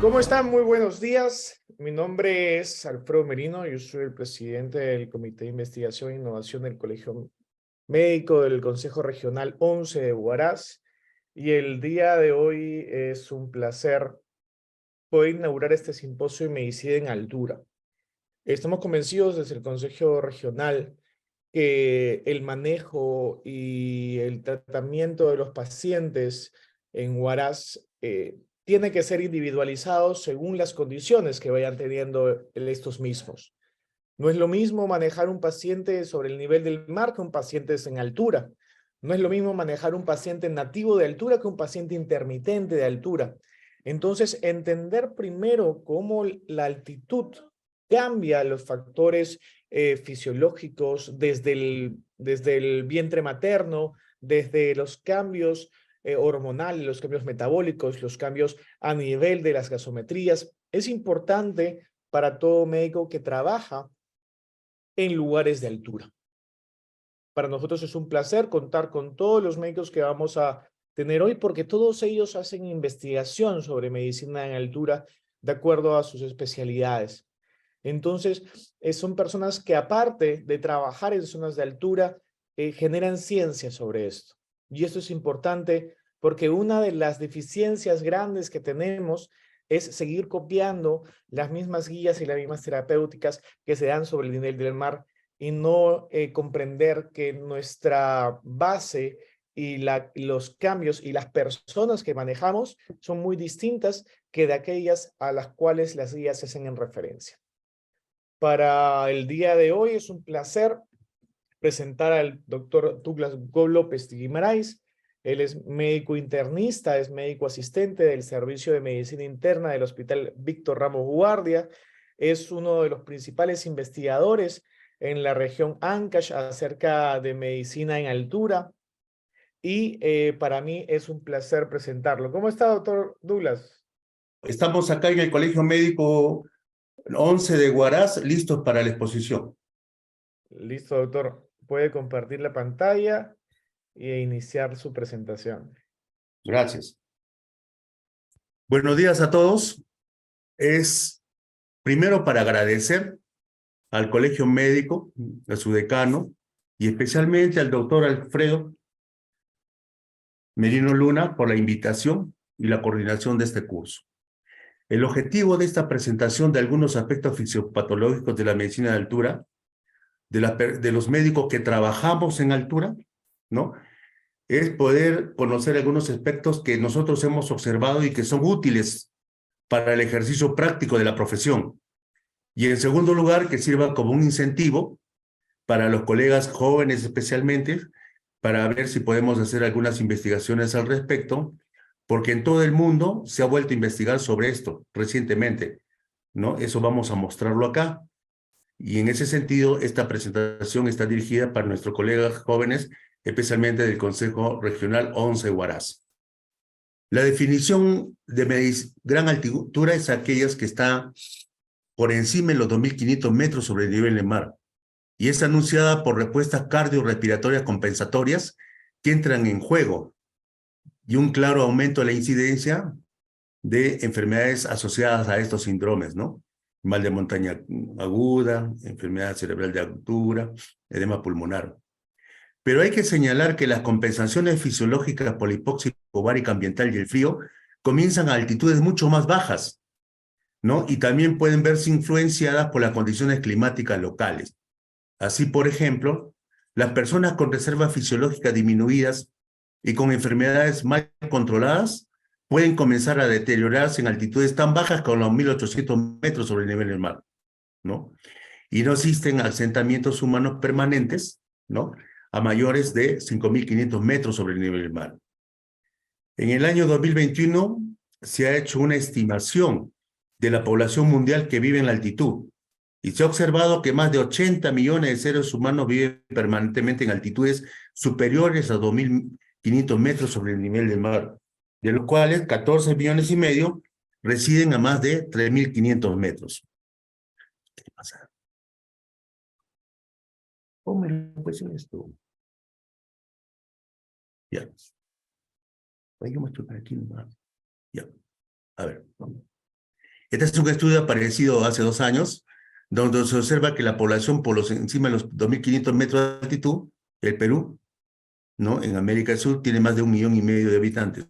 ¿Cómo están? Muy buenos días. Mi nombre es Alfredo Merino. Yo soy el presidente del Comité de Investigación e Innovación del Colegio Médico del Consejo Regional 11 de Huaraz. Y el día de hoy es un placer poder inaugurar este simposio de medicina en altura. Estamos convencidos desde el Consejo Regional que el manejo y el tratamiento de los pacientes en Huaraz tiene que ser individualizado según las condiciones que vayan teniendo estos mismos. No es lo mismo manejar un paciente sobre el nivel del mar que un paciente en altura. No es lo mismo manejar un paciente nativo de altura que un paciente intermitente de altura. Entonces, entender primero cómo la altitud cambia los factores fisiológicos desde el vientre materno, desde los cambios hormonales, los cambios metabólicos, los cambios a nivel de las gasometrías. Es importante para todo médico que trabaja en lugares de altura. Para nosotros es un placer contar con todos los médicos que vamos a tener hoy, porque todos ellos hacen investigación sobre medicina en altura de acuerdo a sus especialidades. Entonces, son personas que aparte de trabajar en zonas de altura, generan ciencia sobre esto. Y esto es importante porque una de las deficiencias grandes que tenemos es seguir copiando las mismas guías y las mismas terapéuticas que se dan sobre el nivel del mar y no comprender que nuestra base y los cambios y las personas que manejamos son muy distintas que de aquellas a las cuales las guías se hacen en referencia. Para el día de hoy es un placer presentar al doctor Douglas López Guimarães. Él es médico internista, es médico asistente del Servicio de Medicina Interna del Hospital Víctor Ramos Guardia. Es uno de los principales investigadores en la región Ancash acerca de medicina en altura. Y para mí es un placer presentarlo. ¿Cómo está, doctor Douglas? Estamos acá en el Colegio Médico 11 de Huaraz, listos para la exposición. Listo, doctor. Puede compartir la pantalla e iniciar su presentación. Gracias. Buenos días a todos. Es primero para agradecer al Colegio Médico, a su decano, y especialmente al doctor Alfredo Merino Luna por la invitación y la coordinación de este curso. El objetivo de esta presentación de algunos aspectos fisiopatológicos de la medicina de altura, de los médicos que trabajamos en altura, ¿no?, es poder conocer algunos aspectos que nosotros hemos observado y que son útiles para el ejercicio práctico de la profesión. Y en segundo lugar, que sirva como un incentivo para los colegas jóvenes especialmente, para ver si podemos hacer algunas investigaciones al respecto, porque en todo el mundo se ha vuelto a investigar sobre esto recientemente, ¿no? Eso vamos a mostrarlo acá. Y en ese sentido, esta presentación está dirigida para nuestros colegas jóvenes, especialmente del Consejo Regional 11 Huaraz. La definición de gran altura es aquellas que están por encima de los 2.500 metros sobre el nivel del mar y es anunciada por respuestas cardiorrespiratorias compensatorias que entran en juego y un claro aumento de la incidencia de enfermedades asociadas a estos síndromes, ¿no? Mal de montaña aguda, enfermedad cerebral de altura, edema pulmonar. Pero hay que señalar que las compensaciones fisiológicas por la hipoxia hipovárica ambiental y el frío comienzan a altitudes mucho más bajas, ¿no? Y también pueden verse influenciadas por las condiciones climáticas locales. Así, por ejemplo, las personas con reservas fisiológicas disminuidas y con enfermedades mal controladas pueden comenzar a deteriorarse en altitudes tan bajas como los 1.800 metros sobre el nivel del mar, ¿no? Y no existen asentamientos humanos permanentes, ¿no?, a mayores de 5.500 metros sobre el nivel del mar. En el año 2021 se ha hecho una estimación de la población mundial que vive en la altitud y se ha observado que más de 80 millones de seres humanos viven permanentemente en altitudes superiores a 2.500 metros sobre el nivel del mar, de los cuales 14 millones y medio residen a más de 3.500 metros. ¿Qué pasa? ¿Cómo me pues esto? Ya. Ahí yo me estoy aquí nomás. Ya. A ver. Este es un estudio aparecido hace 2 años, donde se observa que la población encima de los 2.500 metros de altitud, el Perú, ¿no? En América del Sur tiene más de 1,5 millones de habitantes.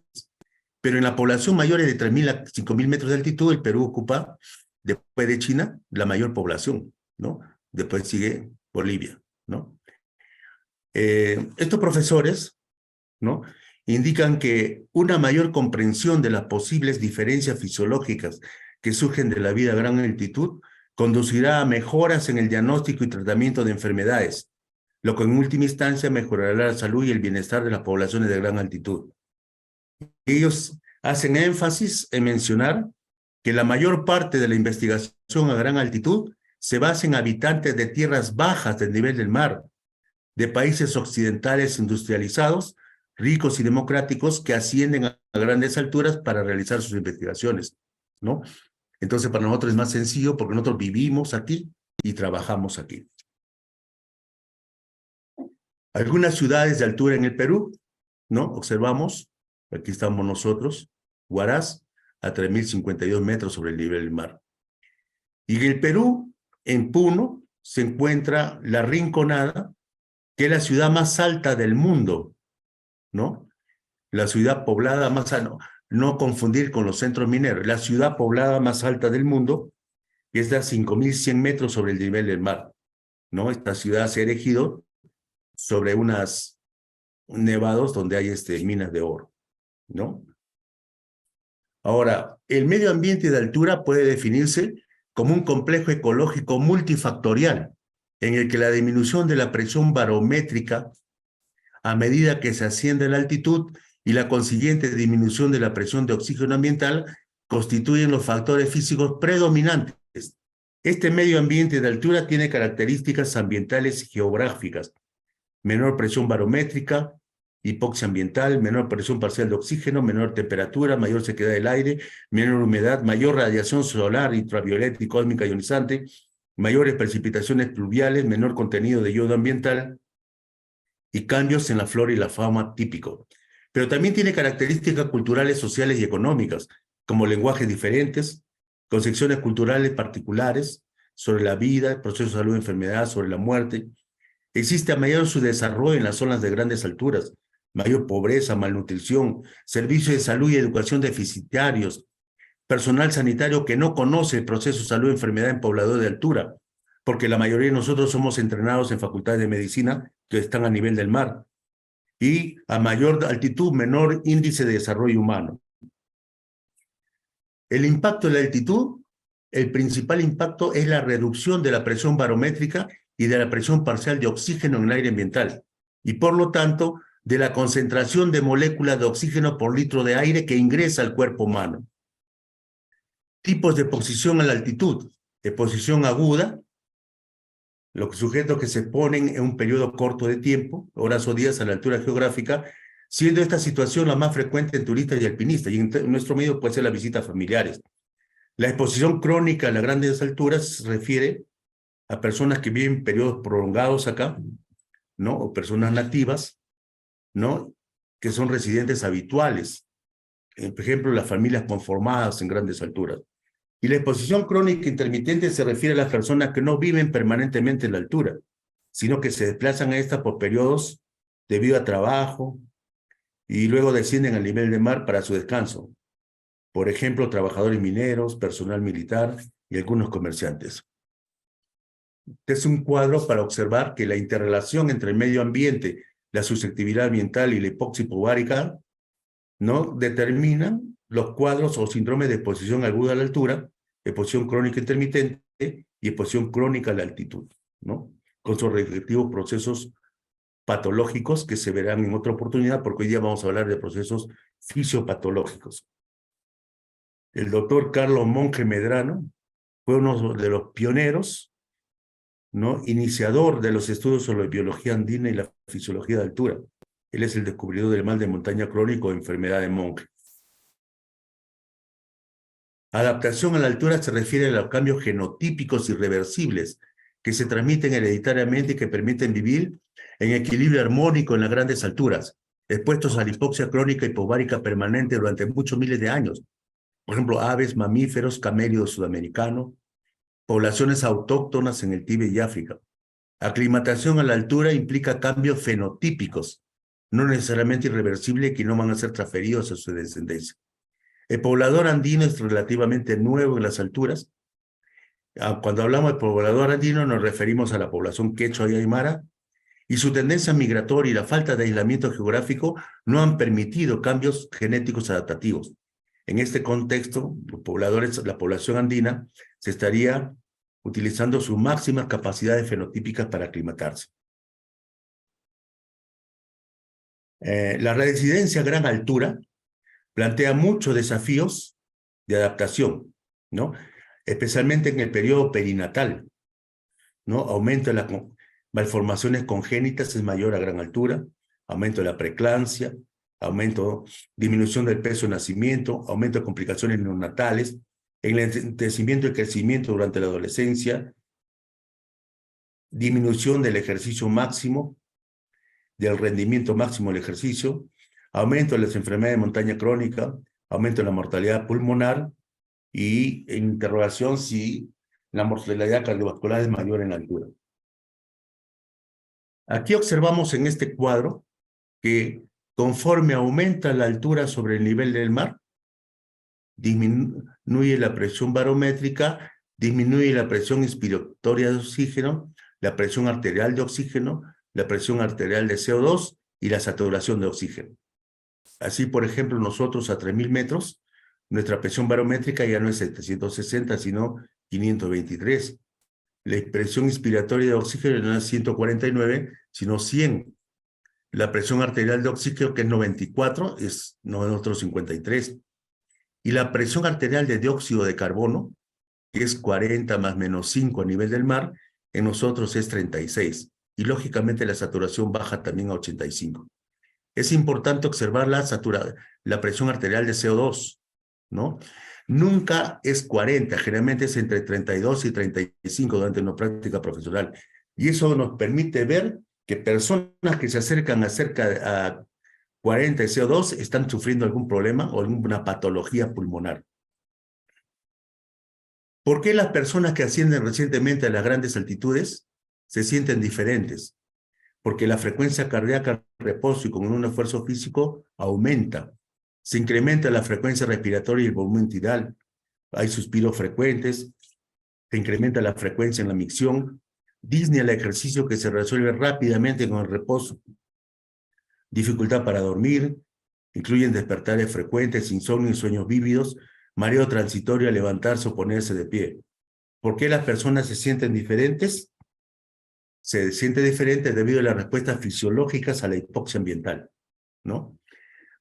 Pero en la población mayor de 3.000 a 5.000 metros de altitud, el Perú ocupa, después de China, la mayor población, ¿no? Después sigue Bolivia, ¿no? Estos profesores, ¿no? Indican que una mayor comprensión de las posibles diferencias fisiológicas que surgen de la vida a gran altitud conducirá a mejoras en el diagnóstico y tratamiento de enfermedades, lo que en última instancia mejorará la salud y el bienestar de las poblaciones de gran altitud. Ellos hacen énfasis en mencionar que la mayor parte de la investigación a gran altitud se basa en habitantes de tierras bajas del nivel del mar, de países occidentales industrializados, ricos y democráticos que ascienden a grandes alturas para realizar sus investigaciones, ¿no? Entonces, para nosotros es más sencillo porque nosotros vivimos aquí y trabajamos aquí. Algunas ciudades de altura en el Perú, ¿no? Observamos, aquí estamos nosotros, Huaraz, a 3.052 metros sobre el nivel del mar. Y en el Perú, en Puno, se encuentra La Rinconada, que es la ciudad más alta del mundo, ¿no? La ciudad poblada más alta, no confundir con los centros mineros, la ciudad poblada más alta del mundo, que es de 5.100 metros sobre el nivel del mar, ¿no? Esta ciudad se ha erigido sobre unas nevados donde hay minas de oro, ¿no? Ahora, el medio ambiente de altura puede definirse como un complejo ecológico multifactorial, en el que la disminución de la presión barométrica a medida que se asciende a la altitud y la consiguiente disminución de la presión de oxígeno ambiental constituyen los factores físicos predominantes. Este medio ambiente de altura tiene características ambientales y geográficas: menor presión barométrica, hipoxia ambiental, menor presión parcial de oxígeno, menor temperatura, mayor sequedad del aire, menor humedad, mayor radiación solar, ultravioleta y cósmica ionizante, mayores precipitaciones pluviales, menor contenido de yodo ambiental y cambios en la flora y la fauna típico. Pero también tiene características culturales, sociales y económicas, como lenguajes diferentes, concepciones culturales particulares sobre la vida, procesos de salud y enfermedad, sobre la muerte. Existe mayor su desarrollo en las zonas de grandes alturas, mayor pobreza, malnutrición, servicios de salud y educación deficitarios, personal sanitario que no conoce el proceso de salud y enfermedad en pobladores de altura, porque la mayoría de nosotros somos entrenados en facultades de medicina que están a nivel del mar, y a mayor altitud, menor índice de desarrollo humano. El impacto de la altitud, el principal impacto es la reducción de la presión barométrica y de la presión parcial de oxígeno en el aire ambiental, y por lo tanto, de la concentración de moléculas de oxígeno por litro de aire que ingresa al cuerpo humano. Tipos de exposición a la altitud: exposición aguda, los sujetos que se ponen en un periodo corto de tiempo, horas o días a la altura geográfica, siendo esta situación la más frecuente en turistas y alpinistas, y en nuestro medio puede ser las visitas familiares. La exposición crónica a las grandes alturas se refiere a personas que viven periodos prolongados acá, ¿no? O personas nativas, ¿no? Que son residentes habituales. Por ejemplo, las familias conformadas en grandes alturas. Y la exposición crónica intermitente se refiere a las personas que no viven permanentemente en la altura, sino que se desplazan a esta por periodos debido a trabajo y luego descienden al nivel de mar para su descanso. Por ejemplo, trabajadores mineros, personal militar y algunos comerciantes. Este es un cuadro para observar que la interrelación entre el medio ambiente, la susceptibilidad ambiental y la hipoxia hipobaríca, ¿no?, determinan los cuadros o síndromes de exposición aguda a la altura, exposición crónica intermitente y exposición crónica a la altitud, ¿no?, con sus respectivos procesos patológicos que se verán en otra oportunidad, porque hoy día vamos a hablar de procesos fisiopatológicos. El doctor Carlos Monge Medrano fue uno de los pioneros, ¿no?, iniciador de los estudios sobre la biología andina y la fisiología de altura. Él es el descubridor del mal de montaña crónico o enfermedad de Monge. Adaptación a la altura se refiere a los cambios genotípicos irreversibles que se transmiten hereditariamente y que permiten vivir en equilibrio armónico en las grandes alturas, expuestos a la hipoxia crónica hipobárica permanente durante muchos miles de años, por ejemplo, aves, mamíferos, camélidos sudamericanos, poblaciones autóctonas en el Tíbet y África. Aclimatación a la altura implica cambios fenotípicos, no necesariamente irreversibles, que no van a ser transferidos a su descendencia. El poblador andino es relativamente nuevo en las alturas. Cuando hablamos de poblador andino nos referimos a la población quechua y aymara, y su tendencia migratoria y la falta de aislamiento geográfico no han permitido cambios genéticos adaptativos. En este contexto, los pobladores, la población andina se estaría utilizando sus máximas capacidades fenotípicas para aclimatarse. La residencia a gran altura plantea muchos desafíos de adaptación, ¿no? Especialmente en el periodo perinatal, ¿no? Aumento de las malformaciones congénitas es mayor a gran altura, aumento de la preeclampsia, disminución del peso de nacimiento, aumento de complicaciones neonatales, enlentecimiento del crecimiento durante la adolescencia, disminución del ejercicio máximo, del rendimiento máximo del ejercicio, aumento de las enfermedades de montaña crónica, aumento de la mortalidad pulmonar y interrogación si la mortalidad cardiovascular es mayor en la altura. Aquí observamos en este cuadro que conforme aumenta la altura sobre el nivel del mar, disminuye la presión barométrica, disminuye la presión inspiratoria de oxígeno, la presión arterial de oxígeno, la presión arterial de CO2 y la saturación de oxígeno. Así, por ejemplo, nosotros a 3.000 metros, nuestra presión barométrica ya no es 760, sino 523. La presión inspiratoria de oxígeno no es 149, sino 100. La presión arterial de oxígeno, que es 94, es nosotros 53. Y la presión arterial de dióxido de carbono, que es 40 más menos 5 a nivel del mar, en nosotros es 36. Y lógicamente la saturación baja también a 85. Es importante observar la presión arterial de CO2, ¿no? Nunca es 40, generalmente es entre 32 y 35 durante una práctica profesional. Y eso nos permite ver que personas que se acercan a cerca a 40 de CO2 están sufriendo algún problema o alguna patología pulmonar. ¿Por qué las personas que ascienden recientemente a las grandes altitudes se sienten diferentes? Porque la frecuencia cardíaca al reposo y con un esfuerzo físico aumenta. Se incrementa la frecuencia respiratoria y el volumen tidal. Hay suspiros frecuentes. Se incrementa la frecuencia en la micción. Disney al ejercicio que se resuelve rápidamente con el reposo. Dificultad para dormir. Incluyen despertares frecuentes, insomnio y sueños vívidos. Mareo transitorio al levantarse o ponerse de pie. ¿Por qué las personas se sienten diferentes? Se siente diferente debido a las respuestas fisiológicas a la hipoxia ambiental, ¿no?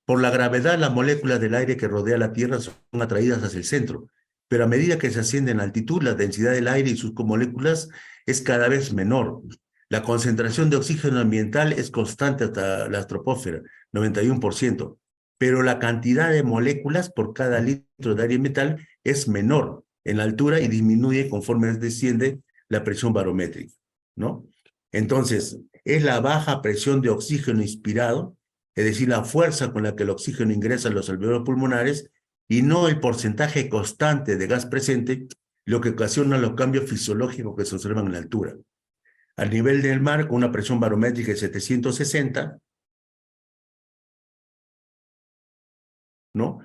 Por la gravedad, las moléculas del aire que rodea la Tierra son atraídas hacia el centro, pero a medida que se asciende en altitud, la densidad del aire y sus moléculas es cada vez menor. La concentración de oxígeno ambiental es constante hasta la estratosfera, 91%, pero la cantidad de moléculas por cada litro de aire ambiental es menor en la altura y disminuye conforme desciende la presión barométrica, ¿no? Entonces, es la baja presión de oxígeno inspirado, es decir, la fuerza con la que el oxígeno ingresa a los alveolos pulmonares, y no el porcentaje constante de gas presente, lo que ocasiona los cambios fisiológicos que se observan en la altura. Al nivel del mar, con una presión barométrica de 760, ¿no?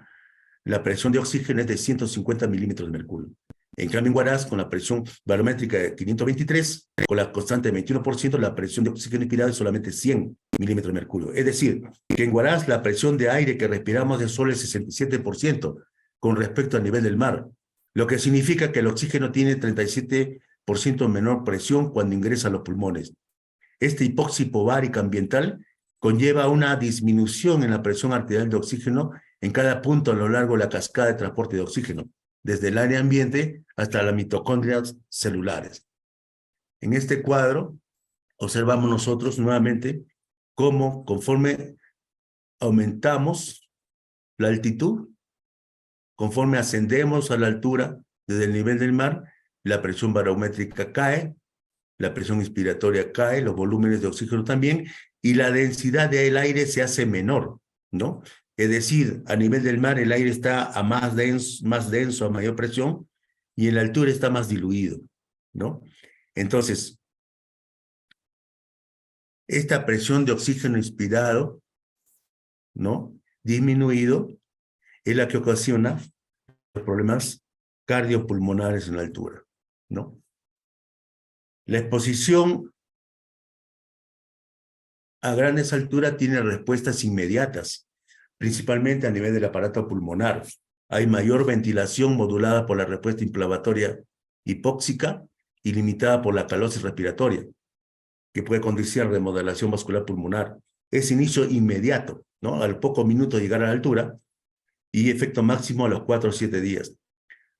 La presión de oxígeno es de 150 milímetros de mercurio. En cambio, en Huaraz, con la presión barométrica de 523, con la constante de 21%, la presión de oxígeno inspirado es solamente 100 milímetros de mercurio. Es decir, que en Huaraz la presión de aire que respiramos es solo el 67% con respecto al nivel del mar, lo que significa que el oxígeno tiene 37% menor presión cuando ingresa a los pulmones. Esta hipoxia hipobárica ambiental conlleva una disminución en la presión arterial de oxígeno en cada punto a lo largo de la cascada de transporte de oxígeno, desde el área ambiente hasta las mitocondrias celulares. En este cuadro observamos nosotros nuevamente cómo conforme aumentamos la altitud, conforme ascendemos a la altura desde el nivel del mar, la presión barométrica cae, la presión inspiratoria cae, los volúmenes de oxígeno también, y la densidad del aire se hace menor, ¿no? Es decir, a nivel del mar el aire está a más denso, a mayor presión, y en la altura está más diluido, ¿no? Entonces, esta presión de oxígeno inspirado, ¿no? Disminuido, es la que ocasiona los problemas cardiopulmonares en la altura, ¿no? La exposición a grandes alturas tiene respuestas inmediatas, principalmente a nivel del aparato pulmonar. Hay mayor ventilación modulada por la respuesta inflamatoria hipóxica y limitada por la calosis respiratoria, que puede conducir a remodelación vascular pulmonar. Es inicio inmediato, ¿no? Al poco minuto de llegar a la altura y efecto máximo a los 4 o 7 días.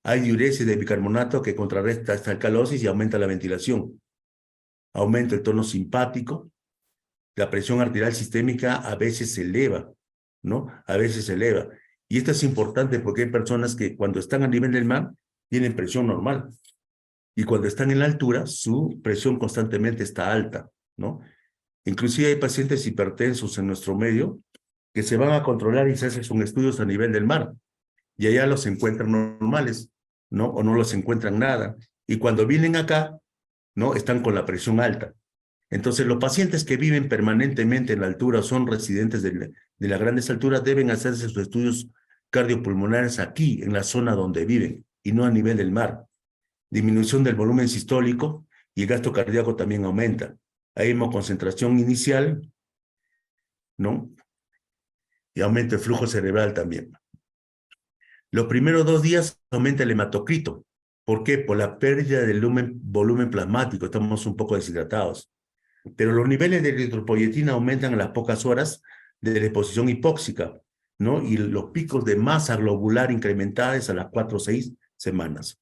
Hay diuresis de bicarbonato que contrarresta esta alcalosis y aumenta la ventilación. Aumenta el tono simpático. La presión arterial sistémica a veces se eleva, ¿no? A veces se eleva. Y esto es importante porque hay personas que cuando están a nivel del mar tienen presión normal. Y cuando están en la altura, su presión constantemente está alta, ¿no? Inclusive hay pacientes hipertensos en nuestro medio que se van a controlar y se hacen estudios a nivel del mar. Y allá los encuentran normales, ¿no? O no los encuentran nada. Y cuando vienen acá, ¿no? Están con la presión alta. Entonces, los pacientes que viven permanentemente en la altura o son residentes de las grandes alturas deben hacerse sus estudios cardiopulmonares aquí, en la zona donde viven, y no a nivel del mar. Disminución del volumen sistólico y el gasto cardíaco también aumenta. Hay hemoconcentración inicial, ¿no? Y aumenta el flujo cerebral también. Los primeros 2 días aumenta el hematocrito. ¿Por qué? Por la pérdida del volumen plasmático. Estamos un poco deshidratados. Pero los niveles de eritropoyetina aumentan en las pocas horas de la exposición hipóxica, ¿no? Y los picos de masa globular incrementados a las 4 o 6 semanas.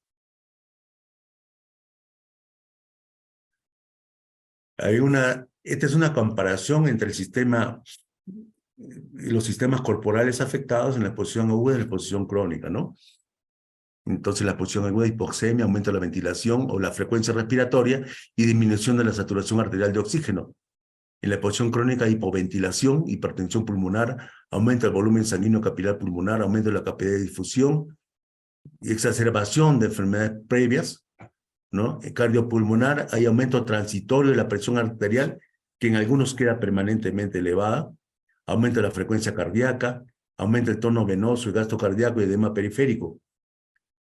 Esta es una comparación entre los sistemas corporales afectados en la exposición aguda y la exposición crónica, ¿no? Entonces, la exposición aguda, hipoxemia, aumento de la ventilación o la frecuencia respiratoria y disminución de la saturación arterial de oxígeno. En la exposición crónica, hipoventilación, hipertensión pulmonar, aumenta el volumen sanguíneo capilar pulmonar, aumento de la capacidad de difusión y exacerbación de enfermedades previas, ¿no? En cardiopulmonar hay aumento transitorio de la presión arterial, que en algunos queda permanentemente elevada, aumenta la frecuencia cardíaca, aumenta el tono venoso y gasto cardíaco y edema periférico.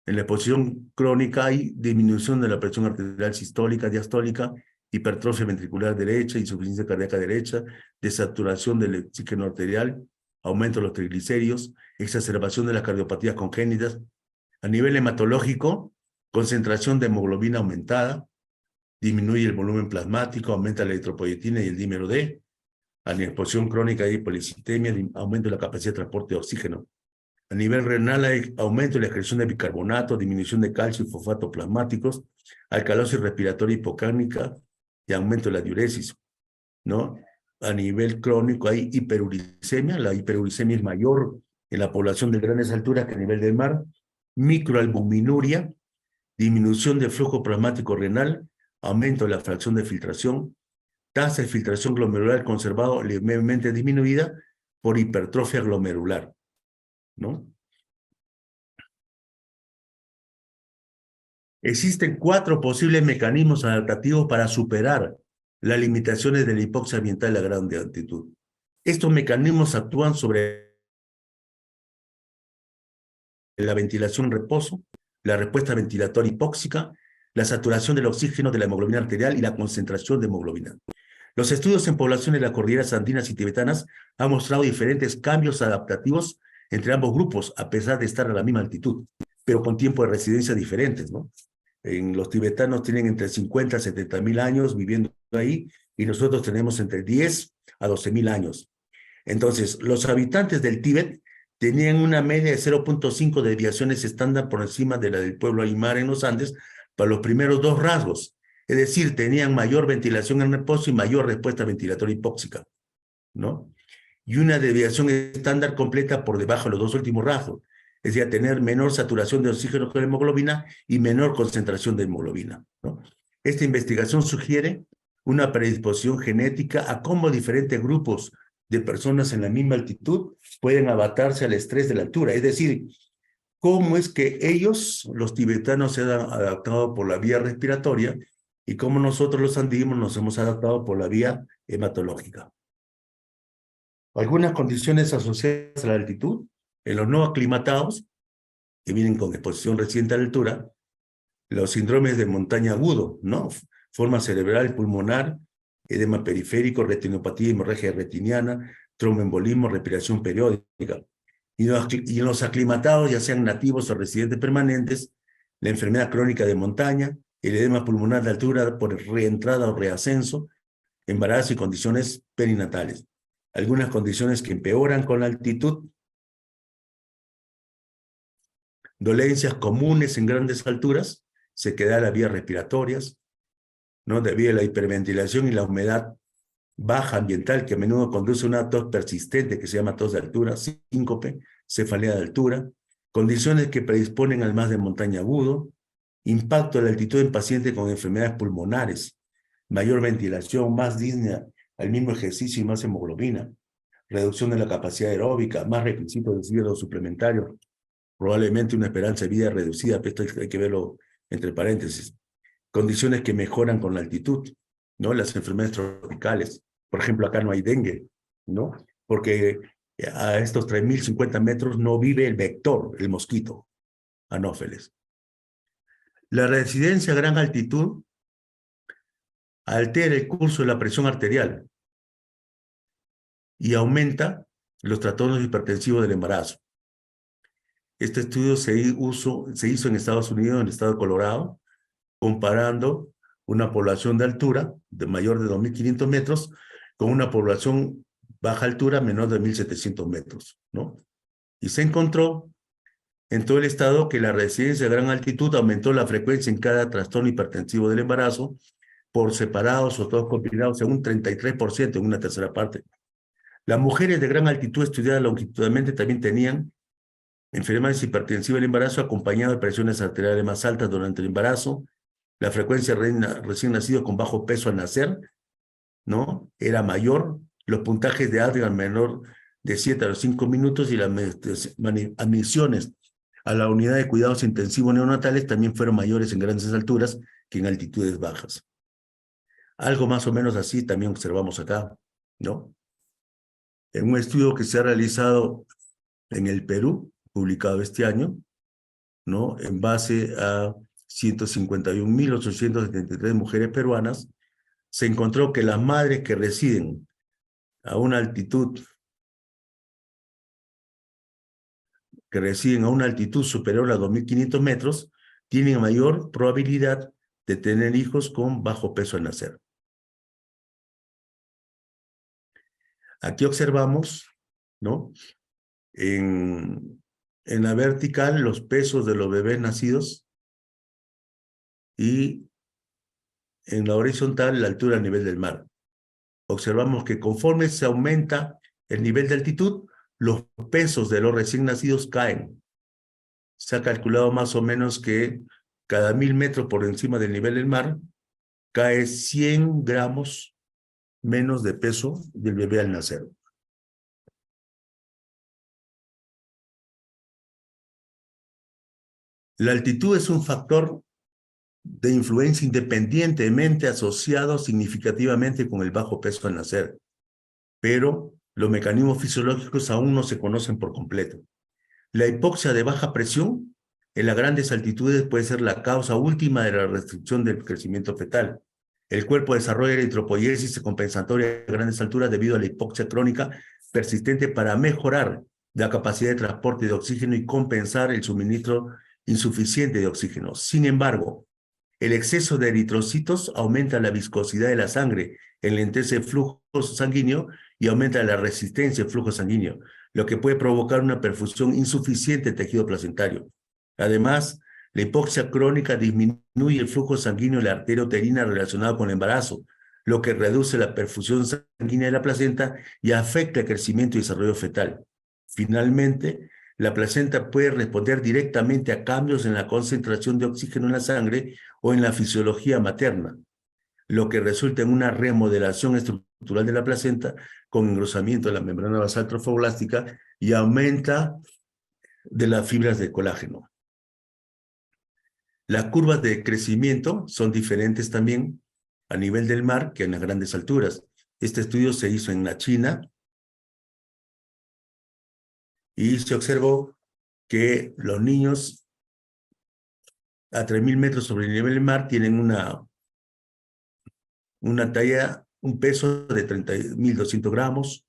En la exposición crónica hay disminución de la presión arterial sistólica, diastólica, hipertrofia ventricular derecha, insuficiencia cardíaca derecha, desaturación del oxígeno arterial, aumento de los triglicéridos, exacerbación de las cardiopatías congénitas. A nivel hematológico, concentración de hemoglobina aumentada, disminuye el volumen plasmático, aumenta la eritropoyetina y el dímero D. A la exposición crónica hay policitemia, aumento de la capacidad de transporte de oxígeno. A nivel renal hay aumento de la excreción de bicarbonato, disminución de calcio y fosfato plasmáticos, alcalosis respiratoria hipocárnica y aumento de la diuresis, ¿no? A nivel crónico hay hiperuricemia, la hiperuricemia es mayor en la población de grandes alturas que a nivel del mar, microalbuminuria, disminución del flujo plasmático renal, aumento de la fracción de filtración, tasa de filtración glomerular conservado levemente disminuida por hipertrofia glomerular, ¿no? Existen 4 posibles mecanismos adaptativos para superar las limitaciones de la hipoxia ambiental a gran altitud. Estos mecanismos actúan sobre la ventilación en reposo, la respuesta ventilatoria hipóxica, la saturación del oxígeno de la hemoglobina arterial y la concentración de hemoglobina. Los estudios en poblaciones de las cordilleras andinas y tibetanas han mostrado diferentes cambios adaptativos entre ambos grupos, a pesar de estar a la misma altitud, pero con tiempo de residencia diferentes, ¿no? Los tibetanos tienen entre 50 a 70 mil años viviendo ahí, y nosotros tenemos entre 10 a 12 mil años. Entonces, los habitantes del Tíbet tenían una media de 0.5 desviaciones estándar por encima de la del pueblo aymara en los Andes para los primeros 2 rasgos. Es decir, tenían mayor ventilación en reposo y mayor respuesta ventilatoria hipóxica, ¿no? Y una desviación estándar completa por debajo de los 2 últimos rasgos. Es decir, tener menor saturación de oxígeno con la hemoglobina y menor concentración de hemoglobina, ¿no? Esta investigación sugiere una predisposición genética a cómo diferentes grupos de personas en la misma altitud pueden adaptarse al estrés de la altura. Es decir, cómo es que ellos, los tibetanos, se han adaptado por la vía respiratoria y cómo nosotros los andinos nos hemos adaptado por la vía hematológica. Algunas condiciones asociadas a la altitud, en los no aclimatados, que vienen con exposición reciente a la altura, los síndromes de montaña agudo, ¿no? Forma cerebral, pulmonar, edema periférico, retinopatía, hemorragia retiniana, tromboembolismo, respiración periódica. Y en los aclimatados, ya sean nativos o residentes permanentes, la enfermedad crónica de montaña, el edema pulmonar de altura por reentrada o reascenso, embarazo y condiciones perinatales. Algunas condiciones que empeoran con la altitud, dolencias comunes en grandes alturas, sequedad de las vías respiratorias, ¿no? Debido a la hiperventilación y la humedad baja ambiental que a menudo conduce a una tos persistente que se llama tos de altura, síncope, cefalea de altura, condiciones que predisponen al más de montaña agudo, impacto de la altitud en pacientes con enfermedades pulmonares, mayor ventilación, más disnea al mismo ejercicio y más hemoglobina, reducción de la capacidad aeróbica, más requisitos de hierro suplementario, probablemente una esperanza de vida reducida, pero esto hay que verlo entre paréntesis. Condiciones que mejoran con la altitud, ¿no? Las enfermedades tropicales. Por ejemplo, acá no hay dengue, ¿no? Porque a estos 3.050 metros no vive el vector, el mosquito, anófeles. La residencia a gran altitud altera el curso de la presión arterial y aumenta los trastornos hipertensivos del embarazo. Este estudio se hizo en Estados Unidos, en el estado de Colorado, comparando una población de altura de mayor de 2.500 metros con una población baja altura menor de 1.700 metros, ¿no? Y se encontró en todo el estado que la residencia de gran altitud aumentó la frecuencia en cada trastorno hipertensivo del embarazo por separados o todos combinados en un 33%, en una tercera parte. Las mujeres de gran altitud estudiadas longitudinalmente también tenían enfermedades hipertensivas del embarazo acompañadas de presiones arteriales más altas durante el embarazo. La frecuencia recién nacidos con bajo peso al nacer, ¿no? Era mayor. Los puntajes de Adrian menor de 7 a los 5 minutos y las admisiones a la unidad de cuidados intensivos neonatales también fueron mayores en grandes alturas que en altitudes bajas. Algo más o menos así también observamos acá, ¿no? En un estudio que se ha realizado en el Perú, publicado este año, ¿no? En base a 151.873 mujeres peruanas, se encontró que las madres que residen a una altitud superior a 2.500 metros tienen mayor probabilidad de tener hijos con bajo peso al nacer. Aquí observamos, ¿no? En la vertical los pesos de los bebés nacidos y en la horizontal la altura a nivel del mar. Observamos que conforme se aumenta el nivel de altitud, los pesos de los recién nacidos caen. Se ha calculado más o menos que cada 1.000 metros por encima del nivel del mar cae 100 gramos menos de peso del bebé al nacer. La altitud es un factor de influencia independientemente asociado significativamente con el bajo peso al nacer, pero los mecanismos fisiológicos aún no se conocen por completo. La hipoxia de baja presión en las grandes altitudes puede ser la causa última de la restricción del crecimiento fetal. El cuerpo desarrolla eritropoiesis compensatoria a grandes alturas debido a la hipoxia crónica persistente para mejorar la capacidad de transporte de oxígeno y compensar el suministro insuficiente de oxígeno. Sin embargo, el exceso de eritrocitos aumenta la viscosidad de la sangre, enlentece el flujo sanguíneo y aumenta la resistencia al flujo sanguíneo, lo que puede provocar una perfusión insuficiente del tejido placentario. Además, la hipoxia crónica disminuye el flujo sanguíneo de la arteria uterina relacionado con el embarazo, lo que reduce la perfusión sanguínea de la placenta y afecta el crecimiento y desarrollo fetal. Finalmente, la placenta puede responder directamente a cambios en la concentración de oxígeno en la sangre o en la fisiología materna. lo que resulta en una remodelación estructural de la placenta con engrosamiento de la membrana basal trofoblástica y aumenta de las fibras de colágeno. Las curvas de crecimiento son diferentes también a nivel del mar que en las grandes alturas. Este estudio se hizo en la China y se observó que los niños a 3.000 metros sobre el nivel del mar tienen una talla, un peso de 30.200 gramos,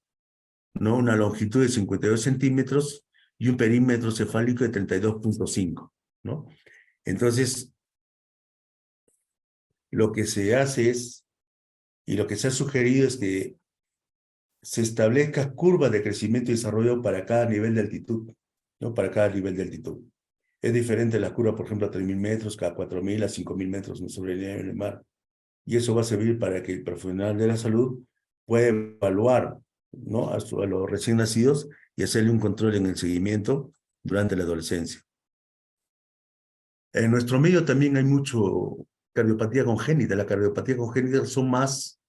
¿no? Una longitud de 52 centímetros y un perímetro cefálico de 32.5, ¿no? Entonces, lo que se hace es, y lo que se ha sugerido es que se establezca curvas de crecimiento y desarrollo para cada nivel de altitud, ¿no? Para cada nivel de altitud. Es diferente la curva, por ejemplo, a 3.000 metros, cada 4.000 a 5.000 metros sobre el nivel del mar. Y eso va a servir para que el profesional de la salud pueda evaluar, ¿no? a los recién nacidos y hacerle un control en el seguimiento durante la adolescencia. En nuestro medio también hay mucho cardiopatía congénita. La cardiopatía congénita son más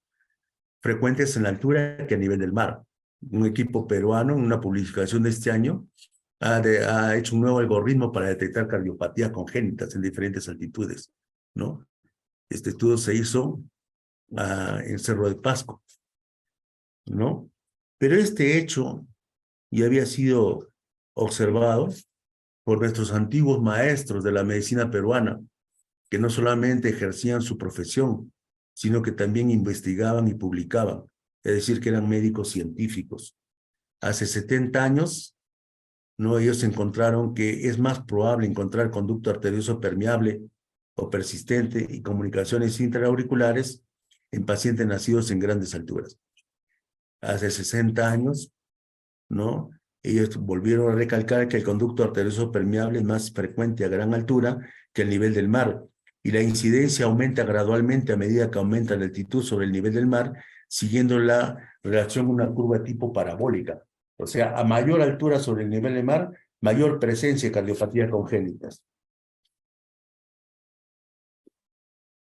frecuentes en la altura que a nivel del mar. Un equipo peruano, en una publicación de este año, ha hecho un nuevo algoritmo para detectar cardiopatías congénitas en diferentes altitudes, ¿no? Este estudio se hizo en Cerro de Pasco, ¿no? Pero este hecho ya había sido observado por nuestros antiguos maestros de la medicina peruana, que no solamente ejercían su profesión, sino que también investigaban y publicaban, es decir, que eran médicos científicos. Hace 70 años, ¿no? Ellos encontraron que es más probable encontrar conducto arterioso permeable o persistente y comunicaciones intraauriculares en pacientes nacidos en grandes alturas. Hace 60 años, ¿no? Ellos volvieron a recalcar que el conducto arterioso permeable es más frecuente a gran altura que el nivel del mar, y la incidencia aumenta gradualmente a medida que aumenta la altitud sobre el nivel del mar, siguiendo la relación una curva tipo parabólica. O sea, a mayor altura sobre el nivel del mar, mayor presencia de cardiopatías congénitas.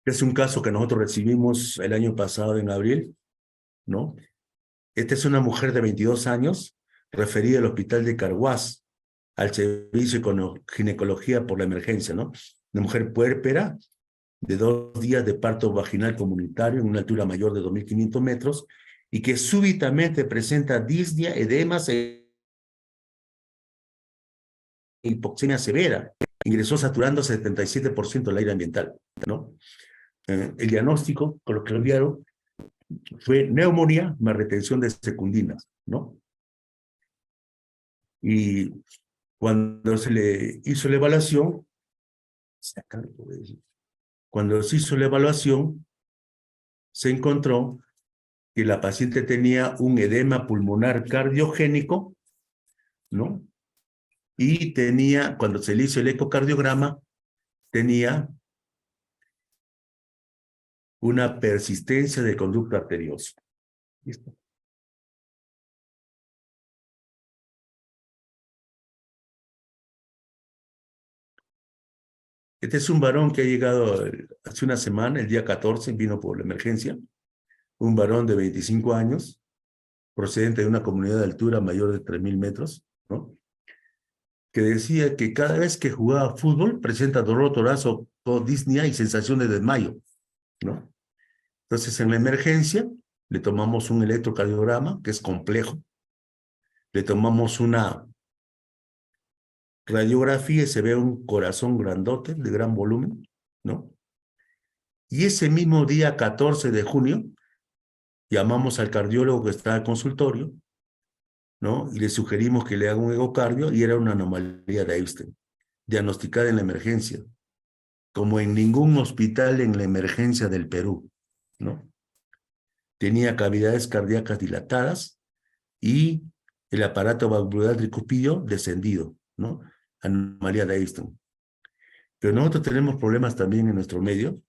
Es un caso que nosotros recibimos el año pasado en abril, ¿no? Esta es una mujer de 22 años, referida al hospital de Carhuaz, al servicio de ginecología por la emergencia, ¿no? Una mujer puérpera, de 2 días de parto vaginal comunitario en una altura mayor de 2.500 metros, y que súbitamente presenta disnea, edemas e hipoxemia severa. Ingresó saturando 77% el aire ambiental, ¿no? El diagnóstico, con lo que lo enviaron, fue neumonía más retención de secundinas, ¿no? Y cuando se le hizo la evaluación, se encontró que la paciente tenía un edema pulmonar cardiogénico, ¿no? Y tenía, cuando se le hizo el ecocardiograma, tenía una persistencia de conducto arterioso. ¿Listo? Este es un varón que ha llegado hace una semana, el día 14, vino por la emergencia. Un varón de 25 años, procedente de una comunidad de altura mayor de 3.000 metros, ¿no? Que decía que cada vez que jugaba fútbol presenta dolor torácico, disnea y sensación de desmayo, ¿no? Entonces, en la emergencia, le tomamos un electrocardiograma, que es complejo, le tomamos una radiografía y se ve un corazón grandote, de gran volumen, ¿no? Y ese mismo día, 14 de junio, llamamos al cardiólogo que está en el consultorio, ¿no? Y le sugerimos que le haga un ecocardio, y era una anomalía de Einstein, diagnosticada en la emergencia, como en ningún hospital en la emergencia del Perú, ¿no? Tenía cavidades cardíacas dilatadas y el aparato valvular tricupillo descendido, ¿no? Anomalía de Einstein. Pero nosotros tenemos problemas también en nuestro medio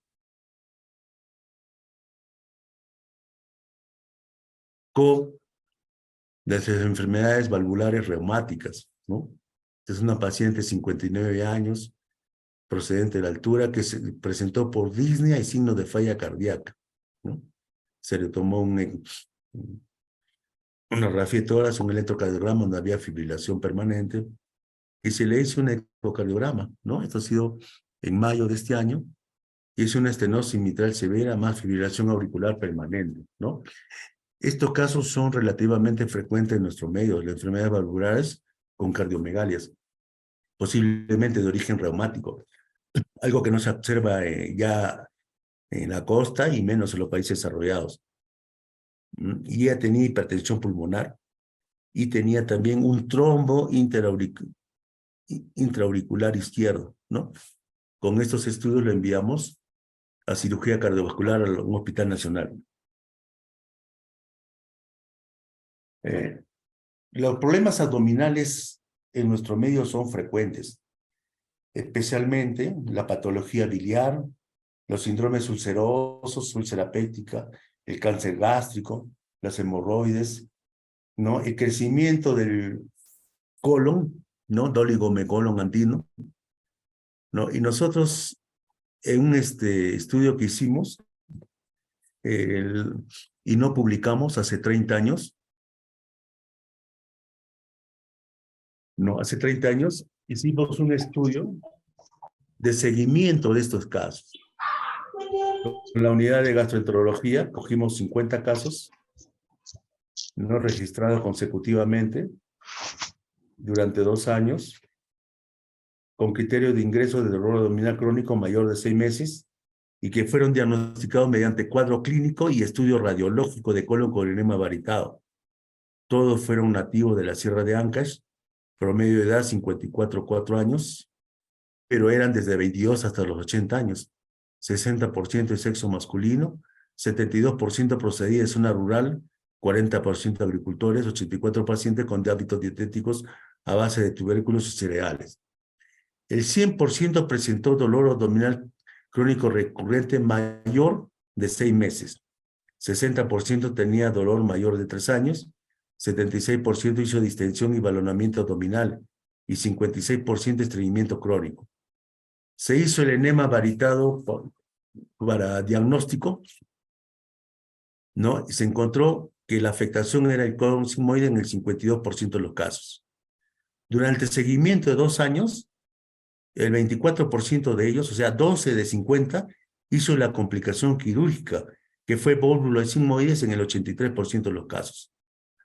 con las enfermedades valvulares reumáticas, ¿no? Es una paciente de 59 años, procedente de la altura, que se presentó por disnea y signos de falla cardíaca, ¿no? Se le tomó una radiografía de tórax, un electrocardiograma donde había fibrilación permanente, y se le hizo un ecocardiograma, ¿no? Esto ha sido en mayo de este año. Hizo una estenosis mitral severa más fibrilación auricular permanente, ¿no? Estos casos son relativamente frecuentes en nuestro medio, las enfermedades valvulares con cardiomegalias, posiblemente de origen reumático, algo que no se observa ya en la costa y menos en los países desarrollados. Y ella tenía hipertensión pulmonar y tenía también un trombo intraauricular izquierdo, ¿no? Con estos estudios lo enviamos a cirugía cardiovascular a un hospital nacional. Los problemas abdominales en nuestro medio son frecuentes, especialmente la patología biliar, los síndromes ulcerosos, úlcera péptica, el cáncer gástrico, las hemorroides, ¿no? El crecimiento del colon, ¿no? Doligomecolon andino, ¿no? Y nosotros, en un estudio que hicimos y no publicamos hace 30 años, ¿no? Hace 30 años hicimos un estudio de seguimiento de estos casos. Con la unidad de gastroenterología cogimos 50 casos no registrados consecutivamente durante 2 años, con criterio de ingreso de dolor abdominal crónico mayor de 6 meses y que fueron diagnosticados mediante cuadro clínico y estudio radiológico de colon con enema varitado. Todos fueron nativos de la Sierra de Ancash, promedio de edad 54,4 años, pero eran desde 22 hasta los 80 años. 60% de sexo masculino, 72% procedía de zona rural, 40% agricultores, 84 pacientes con hábitos dietéticos a base de tubérculos y cereales. El 100% presentó dolor abdominal crónico recurrente mayor de 6 meses. 60% tenía dolor mayor de 3 años, 76% hizo distensión y balonamiento abdominal y 56% estreñimiento crónico. Se hizo el enema varitado para diagnóstico, ¿no? Y se encontró que la afectación era el colon sigmoide en el 52% de los casos. Durante el seguimiento de 2 años, el 24% de ellos, o sea, 12 de 50, hizo la complicación quirúrgica, que fue vólvulo sigmoides en el 83% de los casos.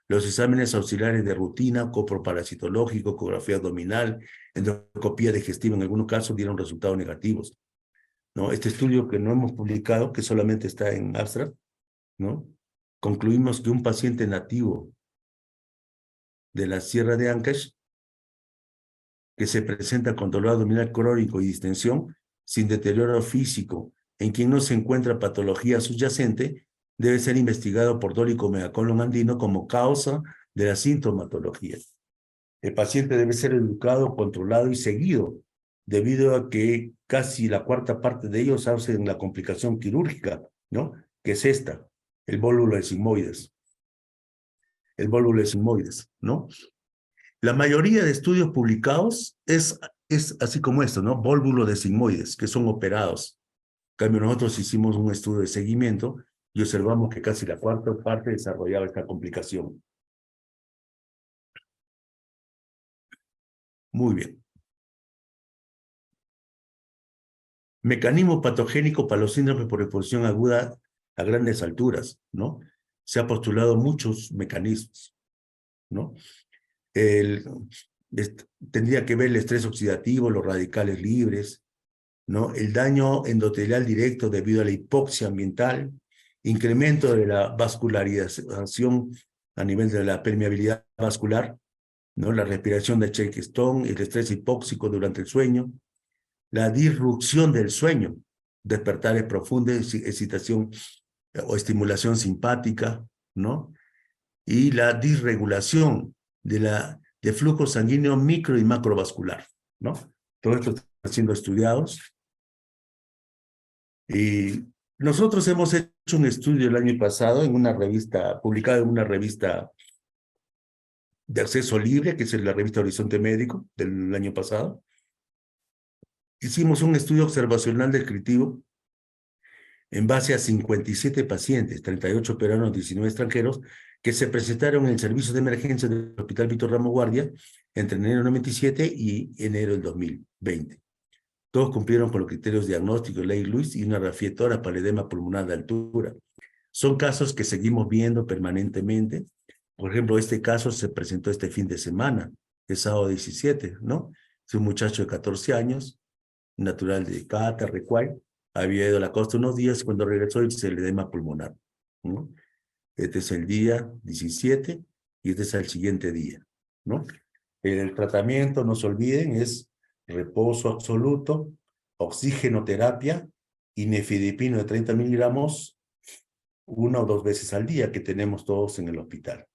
Los exámenes auxiliares de rutina, coproparasitológico, ecografía abdominal, endoscopía digestiva en algunos casos dieron resultados negativos, ¿no? Este estudio que no hemos publicado, que solamente está en abstract, ¿no? Concluimos que un paciente nativo de la Sierra de Ancash que se presenta con dolor abdominal crónico y distensión sin deterioro físico, en quien no se encuentra patología subyacente, debe ser investigado por dolicomegacolon andino como causa de la sintomatología. El paciente debe ser educado, controlado y seguido, debido a que casi la cuarta parte de ellos hacen la complicación quirúrgica, ¿no? Que es esta, el vólvulo de sigmoides. El vólvulo de sigmoides, ¿no? La mayoría de estudios publicados es así como esto, ¿no? Vólvulo de sigmoides, que son operados. En cambio, nosotros hicimos un estudio de seguimiento y observamos que casi la cuarta parte desarrollaba esta complicación. Muy bien. Mecanismo patogénico para los síndromes por exposición aguda a grandes alturas, ¿no? Se ha postulado muchos mecanismos, ¿no? Tendría que ver el estrés oxidativo, los radicales libres, ¿no? El daño endotelial directo debido a la hipoxia ambiental, incremento de la vascularización a nivel de la permeabilidad vascular, ¿no? La respiración de Shake-Stone, el estrés hipóxico durante el sueño, la disrupción del sueño, despertares profundos, excitación o estimulación simpática, ¿no? Y la disregulación de flujo sanguíneo micro y macrovascular, ¿no? Todo esto está siendo estudiados. Y nosotros hemos hecho un estudio el año pasado en una revista, publicado en una revista de acceso libre, que es la revista Horizonte Médico del año pasado. Hicimos un estudio observacional descriptivo en base a 57 pacientes, 38 peruanos, 19 extranjeros, que se presentaron en el servicio de emergencia del Hospital Víctor Ramos Guardia entre enero del 97 y enero del 2020. Todos cumplieron con los criterios diagnósticos de Ley-Luis y una radiografía para edema pulmonar de altura. Son casos que seguimos viendo permanentemente. Por ejemplo, este caso se presentó este fin de semana, el sábado 17, ¿no? Es un muchacho de 14 años, natural de Cata, Recuay, había ido a la costa unos días, cuando regresó se le edema pulmonar, ¿no? Este es el día 17 y este es el siguiente día, ¿no? El tratamiento, no se olviden, es reposo absoluto, oxigenoterapia y nifedipino de 30 miligramos 1 o 2 veces al día que tenemos todos en el hospital,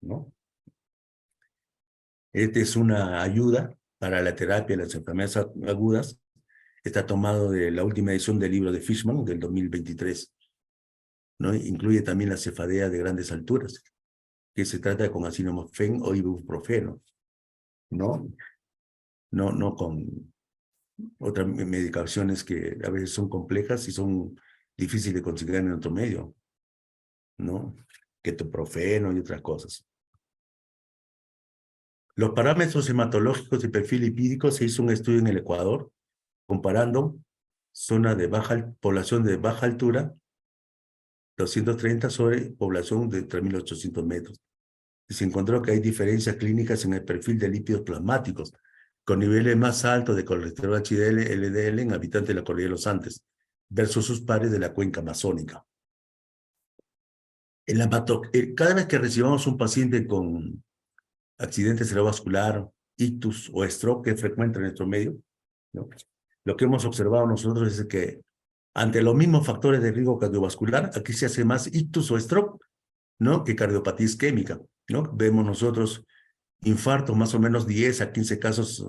¿no? Esta es una ayuda para la terapia de las enfermedades agudas. Está tomado de la última edición del libro de Fishman del 2023, ¿no? Incluye también la cefadea de grandes alturas, que se trata con acetaminofén o ibuprofeno, ¿no? No con otras medicaciones que a veces son complejas y son difíciles de conseguir en otro medio, ¿no? Ketoprofeno y otras cosas. Los parámetros hematológicos y perfil lipídico, se hizo un estudio en el Ecuador comparando población de baja altura, 230 sobre población de 3.800 metros. Y se encontró que hay diferencias clínicas en el perfil de lípidos plasmáticos, con niveles más altos de colesterol HDL, LDL en habitantes de la cordillera de los Andes, versus sus pares de la cuenca amazónica. Cada vez que recibamos un paciente con accidente cerebrovascular, ictus o stroke, que es frecuente en nuestro medio, ¿no? Lo que hemos observado nosotros es que ante los mismos factores de riesgo cardiovascular, aquí se hace más ictus o stroke, ¿no? Que cardiopatía isquémica, ¿no? Vemos nosotros infartos más o menos 10 a 15 casos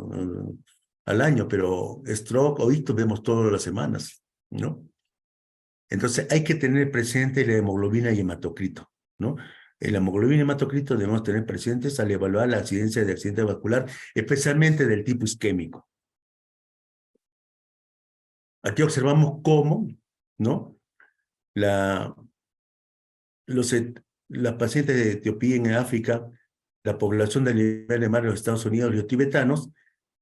al año, pero stroke o ictus vemos todas las semanas, ¿no? Entonces hay que tener presente la hemoglobina y hematocrito, ¿no? El hemoglobina y hematocrito debemos tener presentes al evaluar la incidencia de accidente vascular, especialmente del tipo isquémico. Aquí observamos cómo, ¿no? Las pacientes de Etiopía en África, la población del nivel de mar de los Estados Unidos y los tibetanos,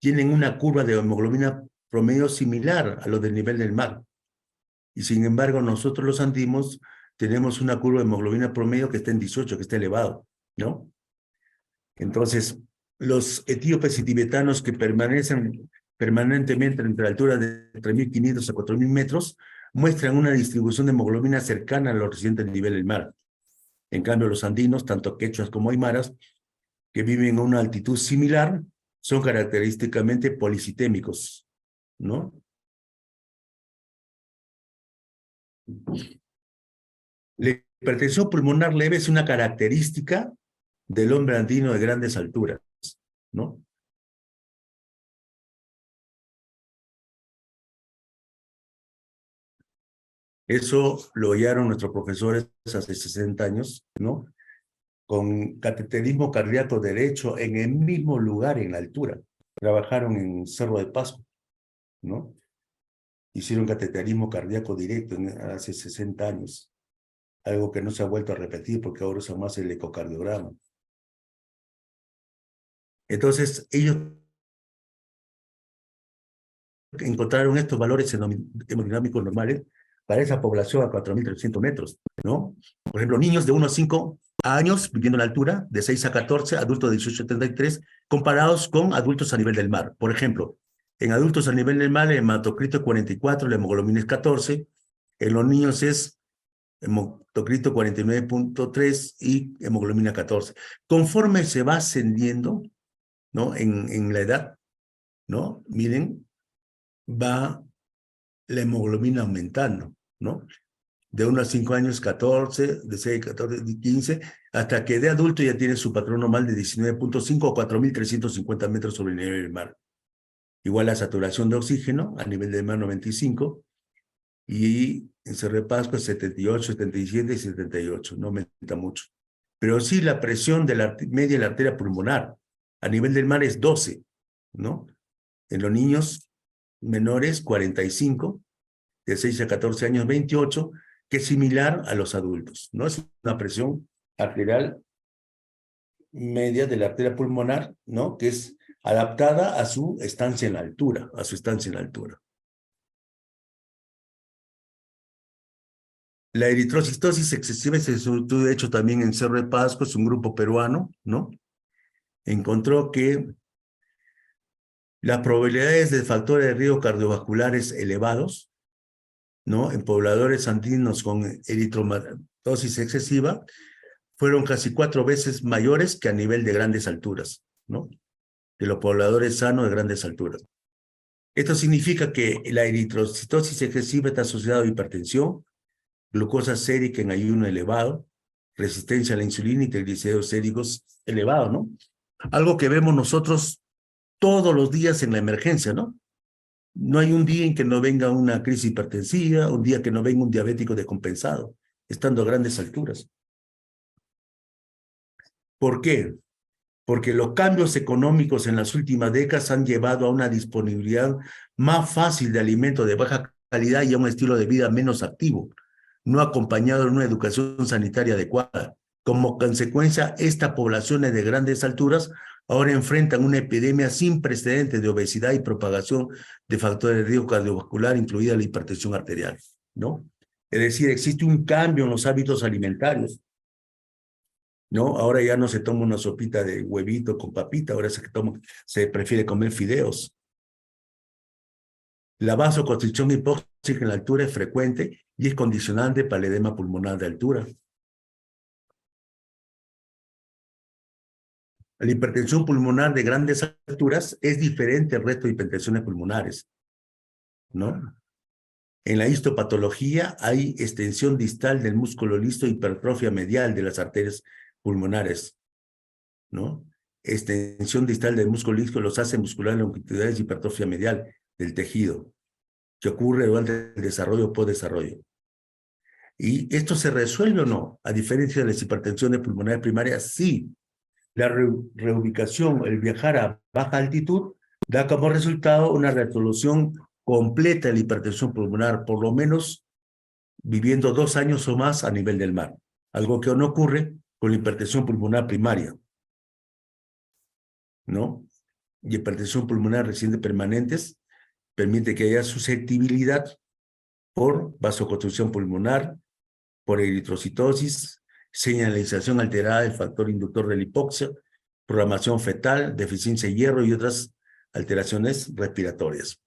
tienen una curva de hemoglobina promedio similar a lo del nivel del mar. Y sin embargo, nosotros los andinos tenemos una curva de hemoglobina promedio que está en 18, que está elevado, ¿no? Entonces, los etíopes y tibetanos que permanecen permanentemente entre la altura de 3.500 a 4.000 metros, muestran una distribución de hemoglobina cercana a los residentes del nivel del mar. En cambio, los andinos, tanto quechuas como aymaras, que viven a una altitud similar, son característicamente policitémicos, ¿no? La hipertensión pulmonar leve es una característica del hombre andino de grandes alturas, ¿no? Eso lo hallaron nuestros profesores hace 60 años, ¿no? Con cateterismo cardíaco derecho en el mismo lugar, en la altura. Trabajaron en Cerro de Pasco, ¿no? Hicieron cateterismo cardíaco directo hace 60 años. Algo que no se ha vuelto a repetir porque ahora usan más el ecocardiograma. Entonces, ellos encontraron estos valores hemodinámicos normales para esa población a 4.300 metros, ¿no? Por ejemplo, niños de 1 a 5 años viviendo en la altura, de 6 a 14, adultos de 18 a 33, comparados con adultos a nivel del mar. Por ejemplo, en adultos a nivel del mar, el hematocrito es 44, la hemoglobina es 14, en los niños es hematocrito 49.3 y hemoglobina 14. Conforme se va ascendiendo, ¿no? En la edad, ¿no? Miren, va la hemoglobina aumentando, ¿no? De 1 a 5 años, 14, de 6 a 14, 15, hasta que de adulto ya tiene su patrón normal de 19.5 o 4.350 metros sobre el nivel del mar. Igual la saturación de oxígeno a nivel del mar 95, y en Cerro de Pasco 78, 77 y 78, no aumenta mucho. Pero sí la presión de la media de la arteria pulmonar a nivel del mar es 12, ¿no? En los niños menores 45, de 6 a 14 años 28, que es similar a los adultos, ¿no? Es una presión arterial media de la arteria pulmonar, ¿no? Que es adaptada a su estancia en la altura, a su estancia en la altura. La eritrocitosis excesiva es estudio hecho también en Cerro de Pasco, es un grupo peruano, ¿no? Encontró que las probabilidades de factores de riesgo cardiovasculares elevados, ¿no? En pobladores andinos con eritrocitosis excesiva fueron casi 4 veces mayores que a nivel de grandes alturas, ¿no? De los pobladores sanos de grandes alturas. Esto significa que la eritrocitosis excesiva está asociada a hipertensión, glucosa sérica en ayuno elevado, resistencia a la insulina y triglicéridos séricos elevados, ¿no? Algo que vemos nosotros todos los días en la emergencia, ¿no? No hay un día en que no venga una crisis hipertensiva, un día que no venga un diabético descompensado, estando a grandes alturas. ¿Por qué? Porque los cambios económicos en las últimas décadas han llevado a una disponibilidad más fácil de alimentos de baja calidad y a un estilo de vida menos activo, no acompañado de una educación sanitaria adecuada. Como consecuencia, estas poblaciones de grandes alturas ahora enfrentan una epidemia sin precedentes de obesidad y propagación de factores de riesgo cardiovascular, incluida la hipertensión arterial, ¿no? Es decir, existe un cambio en los hábitos alimentarios, ¿no? Ahora ya no se toma una sopita de huevito con papita, ahora se prefiere comer fideos. La vasoconstricción hipóxica en la altura es frecuente y es condicionante para el edema pulmonar de altura. La hipertensión pulmonar de grandes alturas es diferente al resto de hipertensiones pulmonares, ¿no? En la histopatología hay extensión distal del músculo liso, hipertrofia medial de las arterias pulmonares, ¿no? Extensión distal del músculo liso los hace musculares longitudinales y hipertrofia medial del tejido, que ocurre durante el desarrollo o postdesarrollo. ¿Y esto se resuelve o no? A diferencia de las hipertensiones pulmonares primarias, sí. La reubicación, el viajar a baja altitud, da como resultado una resolución completa de la hipertensión pulmonar, por lo menos viviendo 2 años o más a nivel del mar, algo que no ocurre con la hipertensión pulmonar primaria, ¿no? Y hipertensión pulmonar reciente permanentes permite que haya susceptibilidad por vasoconstricción pulmonar, por eritrocitosis, señalización alterada del factor inductor de la hipoxia, programación fetal, deficiencia de hierro y otras alteraciones respiratorias.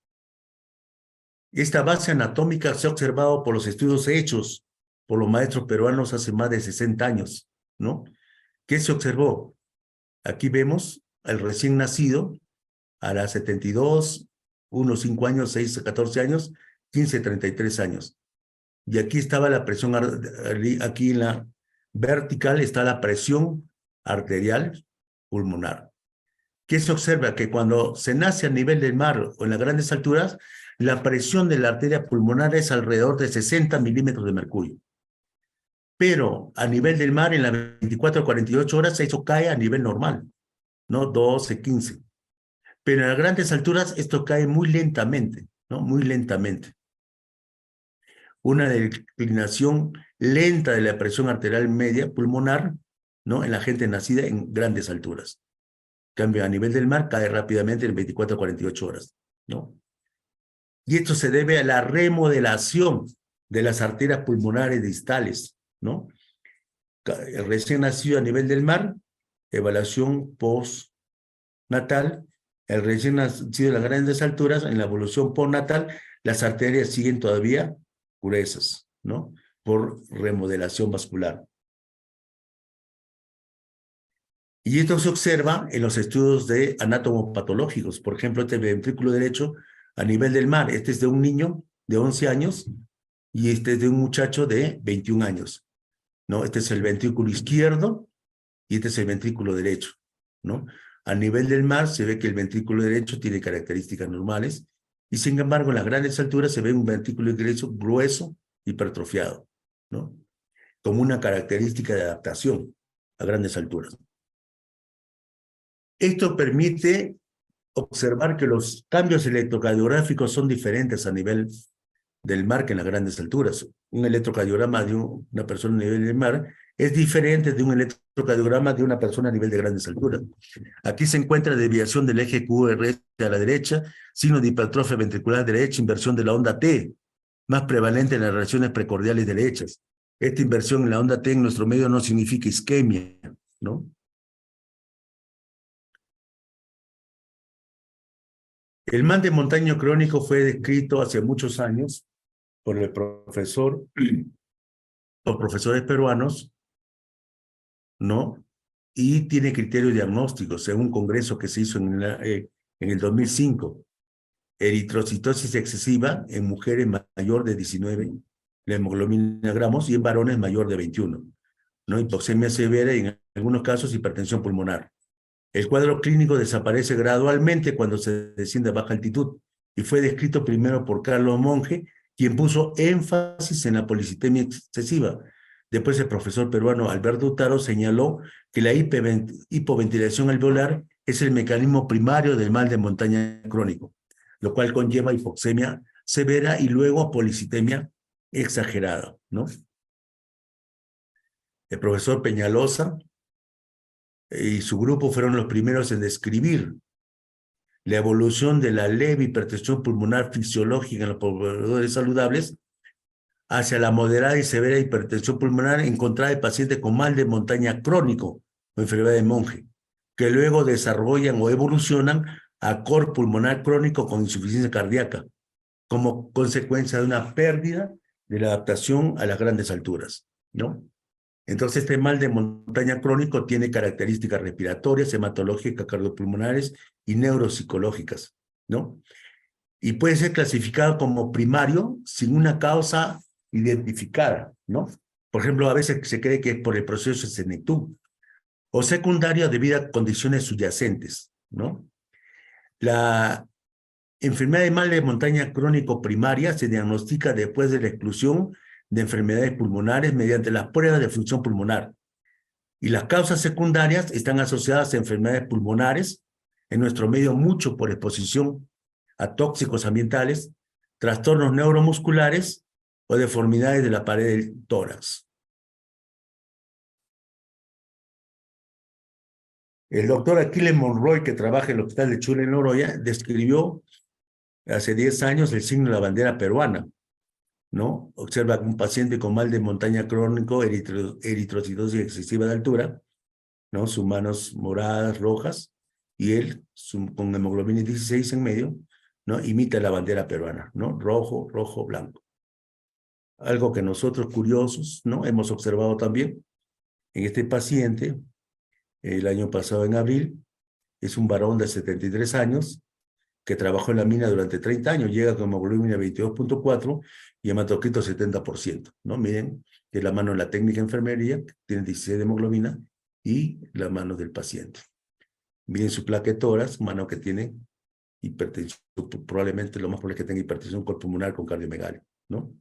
Esta base anatómica se ha observado por los estudios hechos por los maestros peruanos hace más de 60 años, ¿no? ¿Qué se observó? Aquí vemos al recién nacido a las 72, 1, 5 años, 6, 14 años, 15, 33 años. Y aquí estaba la presión, aquí en la vertical está la presión arterial pulmonar. ¿Qué se observa? Que cuando se nace a nivel del mar o en las grandes alturas, la presión de la arteria pulmonar es alrededor de 60 milímetros de mercurio. Pero a nivel del mar, en las 24 a 48 horas, eso cae a nivel normal, ¿no? 12, 15. Pero en las grandes alturas esto cae muy lentamente, ¿no? Muy lentamente. Una declinación lenta de la presión arterial media pulmonar, ¿no? En la gente nacida en grandes alturas. En cambio, a nivel del mar cae rápidamente en 24 a 48 horas, ¿no? Y esto se debe a la remodelación de las arterias pulmonares distales, ¿no? El recién nacido a nivel del mar, evaluación postnatal, el recién nacido a las grandes alturas, en la evolución postnatal, las arterias siguen todavía gruesas, ¿no? Por remodelación vascular. Y esto se observa en los estudios de anatomopatológicos. Por ejemplo, este ventrículo derecho a nivel del mar. Este es de un niño de 11 años y este es de un muchacho de 21 años, ¿no? Este es el ventrículo izquierdo y este es el ventrículo derecho, ¿no? A nivel del mar se ve que el ventrículo derecho tiene características normales y sin embargo en las grandes alturas se ve un ventrículo derecho grueso, hipertrofiado, ¿no? Como una característica de adaptación a grandes alturas. Esto permite observar que los cambios electrocardiográficos son diferentes a nivel del mar que en las grandes alturas. Un electrocardiograma de una persona a nivel del mar es diferente de un electrocardiograma de una persona a nivel de grandes alturas. Aquí se encuentra desviación del eje QRS a la derecha, signo de hipertrofia ventricular derecha, inversión de la onda T, más prevalente en las relaciones precordiales derechas. Esta inversión en la onda T en nuestro medio no significa isquemia, ¿no? El mal de montaña crónico fue descrito hace muchos años por el profesor, por profesores peruanos, ¿no? Y tiene criterios diagnósticos, según un congreso que se hizo en el 2005. Eritrocitosis excesiva en mujeres mayor de 19 la hemoglobina gramos y en varones mayor de 21, ¿no? Hipoxemia severa y en algunos casos hipertensión pulmonar. El cuadro clínico desaparece gradualmente cuando se desciende a baja altitud y fue descrito primero por Carlos Monge, quien puso énfasis en la policitemia excesiva. Después el profesor peruano Alberto Hurtado señaló que la hipoventilación alveolar es el mecanismo primario del mal de montaña crónico, lo cual conlleva hipoxemia severa y luego policitemia exagerada, ¿no? El profesor Peñalosa y su grupo fueron los primeros en describir la evolución de la leve hipertensión pulmonar fisiológica en los pobladores saludables hacia la moderada y severa hipertensión pulmonar encontrada en pacientes con mal de montaña crónico o enfermedad de Monge, que luego desarrollan o evolucionan a cor pulmonar crónico con insuficiencia cardíaca, como consecuencia de una pérdida de la adaptación a las grandes alturas, ¿no? Entonces, este mal de montaña crónico tiene características respiratorias, hematológicas, cardiopulmonares y neuropsicológicas, ¿no? Y puede ser clasificado como primario sin una causa identificada, ¿no? Por ejemplo, a veces se cree que es por el proceso de senectud, o secundario debido a condiciones subyacentes, ¿no? La enfermedad de mal de montaña crónico primaria se diagnostica después de la exclusión de enfermedades pulmonares mediante las pruebas de función pulmonar. Y las causas secundarias están asociadas a enfermedades pulmonares, en nuestro medio mucho por exposición a tóxicos ambientales, trastornos neuromusculares o deformidades de la pared del tórax. El doctor Aquiles Monroy, que trabaja en el Hospital de Chula en Loroya, describió hace 10 años el signo de la bandera peruana, ¿no? Observa un paciente con mal de montaña crónico, eritrocitosis excesiva de altura, ¿no? Sus manos moradas, rojas, y él con hemoglobina 16 en medio, ¿no? Imita la bandera peruana, ¿no? Rojo, rojo, blanco. Algo que nosotros curiosos, ¿no? Hemos observado también en este paciente, el año pasado en abril, es un varón de 73 años, que trabajó en la mina durante 30 años, llega con hemoglobina 22.4 y hematocrito 70%, ¿no? Miren, que es la mano en la técnica de enfermería, tiene 16 de hemoglobina, y la mano del paciente. Miren su placa de tórax, mano que tiene hipertensión, probablemente lo más probable es que tenga hipertensión pulmonar con cardiomegalia, ¿no?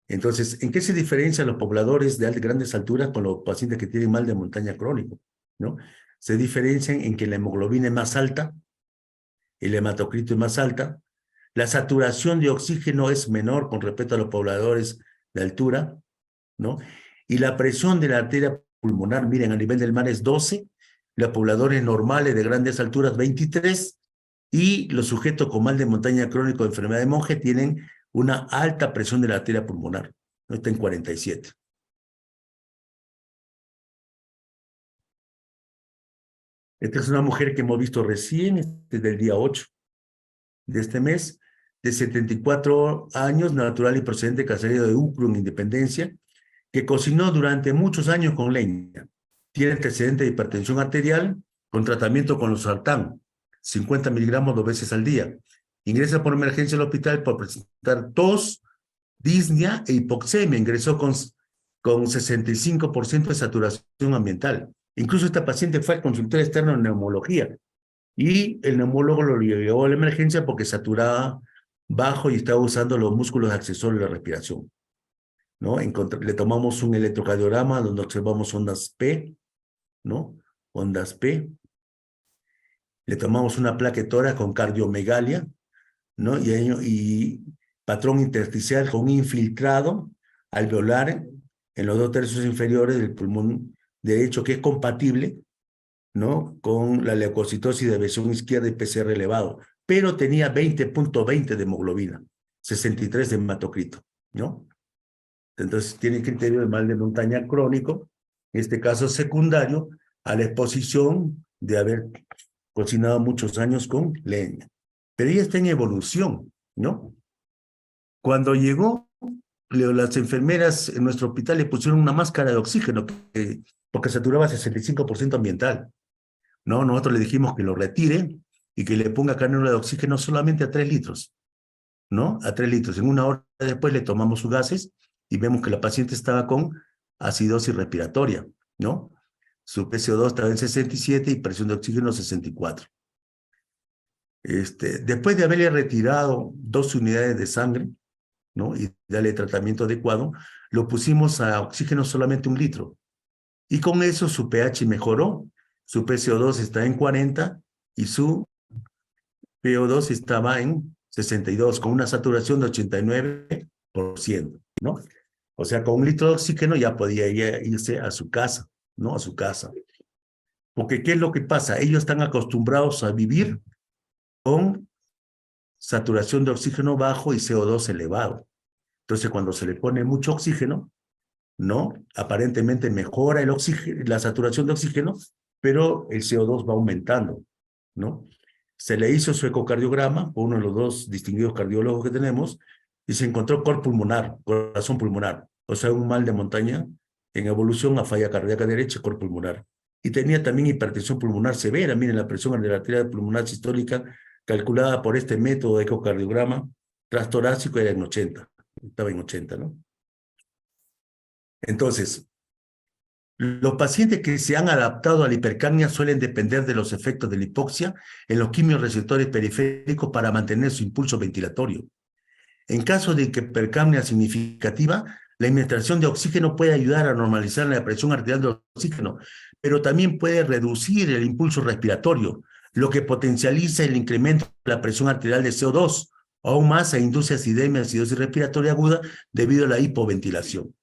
Entonces, ¿en qué se diferencian los pobladores de grandes alturas con los pacientes que tienen mal de montaña crónico, ¿no? Se diferencian en que la hemoglobina es más alta, el hematocrito es más alta, la saturación de oxígeno es menor con respecto a los pobladores de altura, ¿no? Y la presión de la arteria pulmonar, miren, a nivel del mar es 12, los pobladores normales de grandes alturas 23, y los sujetos con mal de montaña crónico de enfermedad de Monge tienen una alta presión de la arteria pulmonar, ¿no? Está en 47. Esta es una mujer que hemos visto recién, desde el día 8 de este mes, de 74 años, natural y procedente de caserío de Ucro, en Independencia, que cocinó durante muchos años con leña. Tiene antecedente de hipertensión arterial con tratamiento con losartán, 50 miligramos 2 veces al día. Ingresa por emergencia al hospital por presentar tos, disnea e hipoxemia. Ingresó con 65% de saturación ambiental. Incluso esta paciente fue al consultorio externo en neumología y el neumólogo lo llevó a la emergencia porque saturaba bajo y estaba usando los músculos accesorios de la respiración, ¿no? Le tomamos un electrocardiograma donde observamos ondas P, ¿no? Ondas P. Le tomamos una placa de tórax con cardiomegalia, ¿no? Y patrón intersticial con infiltrado alveolar en los 2/3 inferiores del pulmón derecho, que es compatible, ¿no? Con la leucocitosis de versión izquierda y PCR elevado, pero tenía 20.20 de hemoglobina, 63 de hematocrito, ¿no? Entonces tiene criterio de mal de montaña crónico, en este caso secundario, a la exposición de haber cocinado muchos años con leña. Pero ella está en evolución, ¿no? Cuando llegó, las enfermeras en nuestro hospital le pusieron una máscara de oxígeno porque saturaba 65% ambiental, ¿no? Nosotros le dijimos que lo retire y que le ponga cánula de oxígeno solamente a 3 litros, ¿no? A 3 litros. En una hora después le tomamos sus gases y vemos que la paciente estaba con acidosis respiratoria, ¿no? Su PCO2 estaba en 67 y presión de oxígeno 64. Después de haberle retirado 2 unidades de sangre, ¿no? Y darle tratamiento adecuado, lo pusimos a oxígeno solamente 1 litro. Y con eso su pH mejoró, su PCO2 está en 40 y su PO2 estaba en 62, con una saturación de 89%, ¿no? O sea, con 1 litro de oxígeno ya podía irse a su casa, ¿no? A su casa. Porque, ¿qué es lo que pasa? Ellos están acostumbrados a vivir con saturación de oxígeno bajo y CO2 elevado. Entonces, cuando se le pone mucho oxígeno, ¿no? Aparentemente mejora el oxígeno, la saturación de oxígeno, pero el CO2 va aumentando, ¿no? Se le hizo su ecocardiograma por uno de los 2 distinguidos cardiólogos que tenemos y se encontró cor pulmonar, corazón pulmonar, o sea, un mal de montaña en evolución a falla cardíaca derecha, cor pulmonar. Y tenía también hipertensión pulmonar severa. Miren, la presión arterial pulmonar sistólica calculada por este método de ecocardiograma transtorácico era en 80, estaba en 80, ¿no? Entonces, los pacientes que se han adaptado a la hipercapnia suelen depender de los efectos de la hipoxia en los quimiorreceptores periféricos para mantener su impulso ventilatorio. En caso de hipercapnia significativa, la administración de oxígeno puede ayudar a normalizar la presión arterial de oxígeno, pero también puede reducir el impulso respiratorio, lo que potencializa el incremento de la presión arterial de CO2, aún más e induce acidemia, acidosis respiratoria aguda debido a la hipoventilación,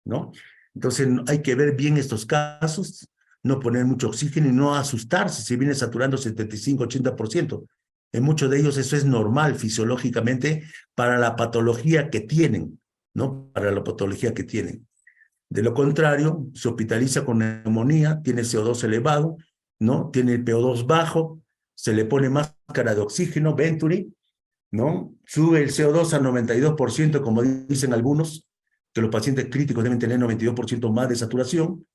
¿no? Entonces hay que ver bien estos casos, no poner mucho oxígeno y no asustarse si viene saturando 75-80%. En muchos de ellos eso es normal fisiológicamente para la patología que tienen, ¿no? Para la patología que tienen. De lo contrario, se hospitaliza con neumonía, tiene CO2 elevado, ¿no? Tiene el PO2 bajo, se le pone máscara de oxígeno, Venturi, ¿no? Sube el CO2 a 92%, como dicen algunos, que los pacientes críticos deben tener 92% más de saturación,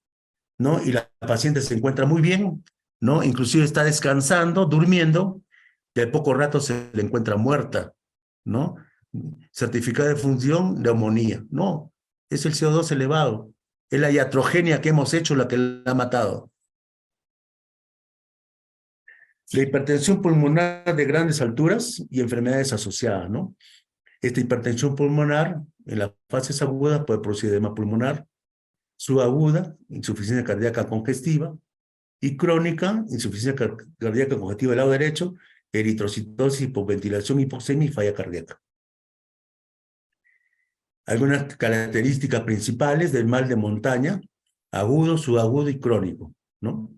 ¿no? Y la paciente se encuentra muy bien, ¿no? Inclusive está descansando, durmiendo, y al poco rato se le encuentra muerta, ¿no? Certificado de función, neumonía. No, es el CO2 elevado. Es la iatrogenia que hemos hecho la que la ha matado. La hipertensión pulmonar de grandes alturas y enfermedades asociadas, ¿no? Esta hipertensión pulmonar, en las fases agudas, puede producir edema pulmonar, subaguda, insuficiencia cardíaca congestiva, y crónica, insuficiencia cardíaca congestiva del lado derecho, eritrocitosis, hipoventilación, hipoxemia y falla cardíaca. Algunas características principales del mal de montaña: agudo, subagudo y crónico, ¿no?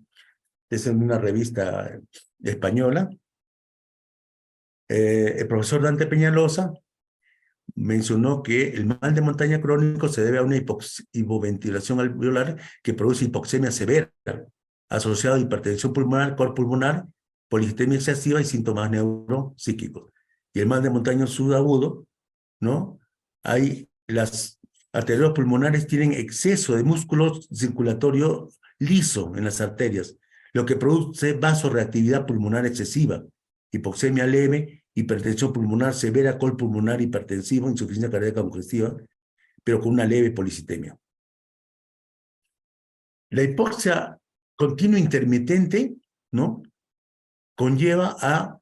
Es en una revista española. El profesor Dante Peñalosa mencionó que el mal de montaña crónico se debe a una hipoventilación alveolar que produce hipoxemia severa, asociado a hipertensión pulmonar, cor pulmonar, polistemia excesiva y síntomas neuropsíquicos. Y el mal de montaña subagudo, ¿no? Las arterias pulmonares tienen exceso de músculo circulatorio liso en las arterias, lo que produce vasoreactividad pulmonar excesiva, hipoxemia leve, hipertensión pulmonar severa, col pulmonar hipertensivo, insuficiencia cardíaca congestiva, pero con una leve policitemia. La hipoxia continua intermitente, ¿no? Conlleva a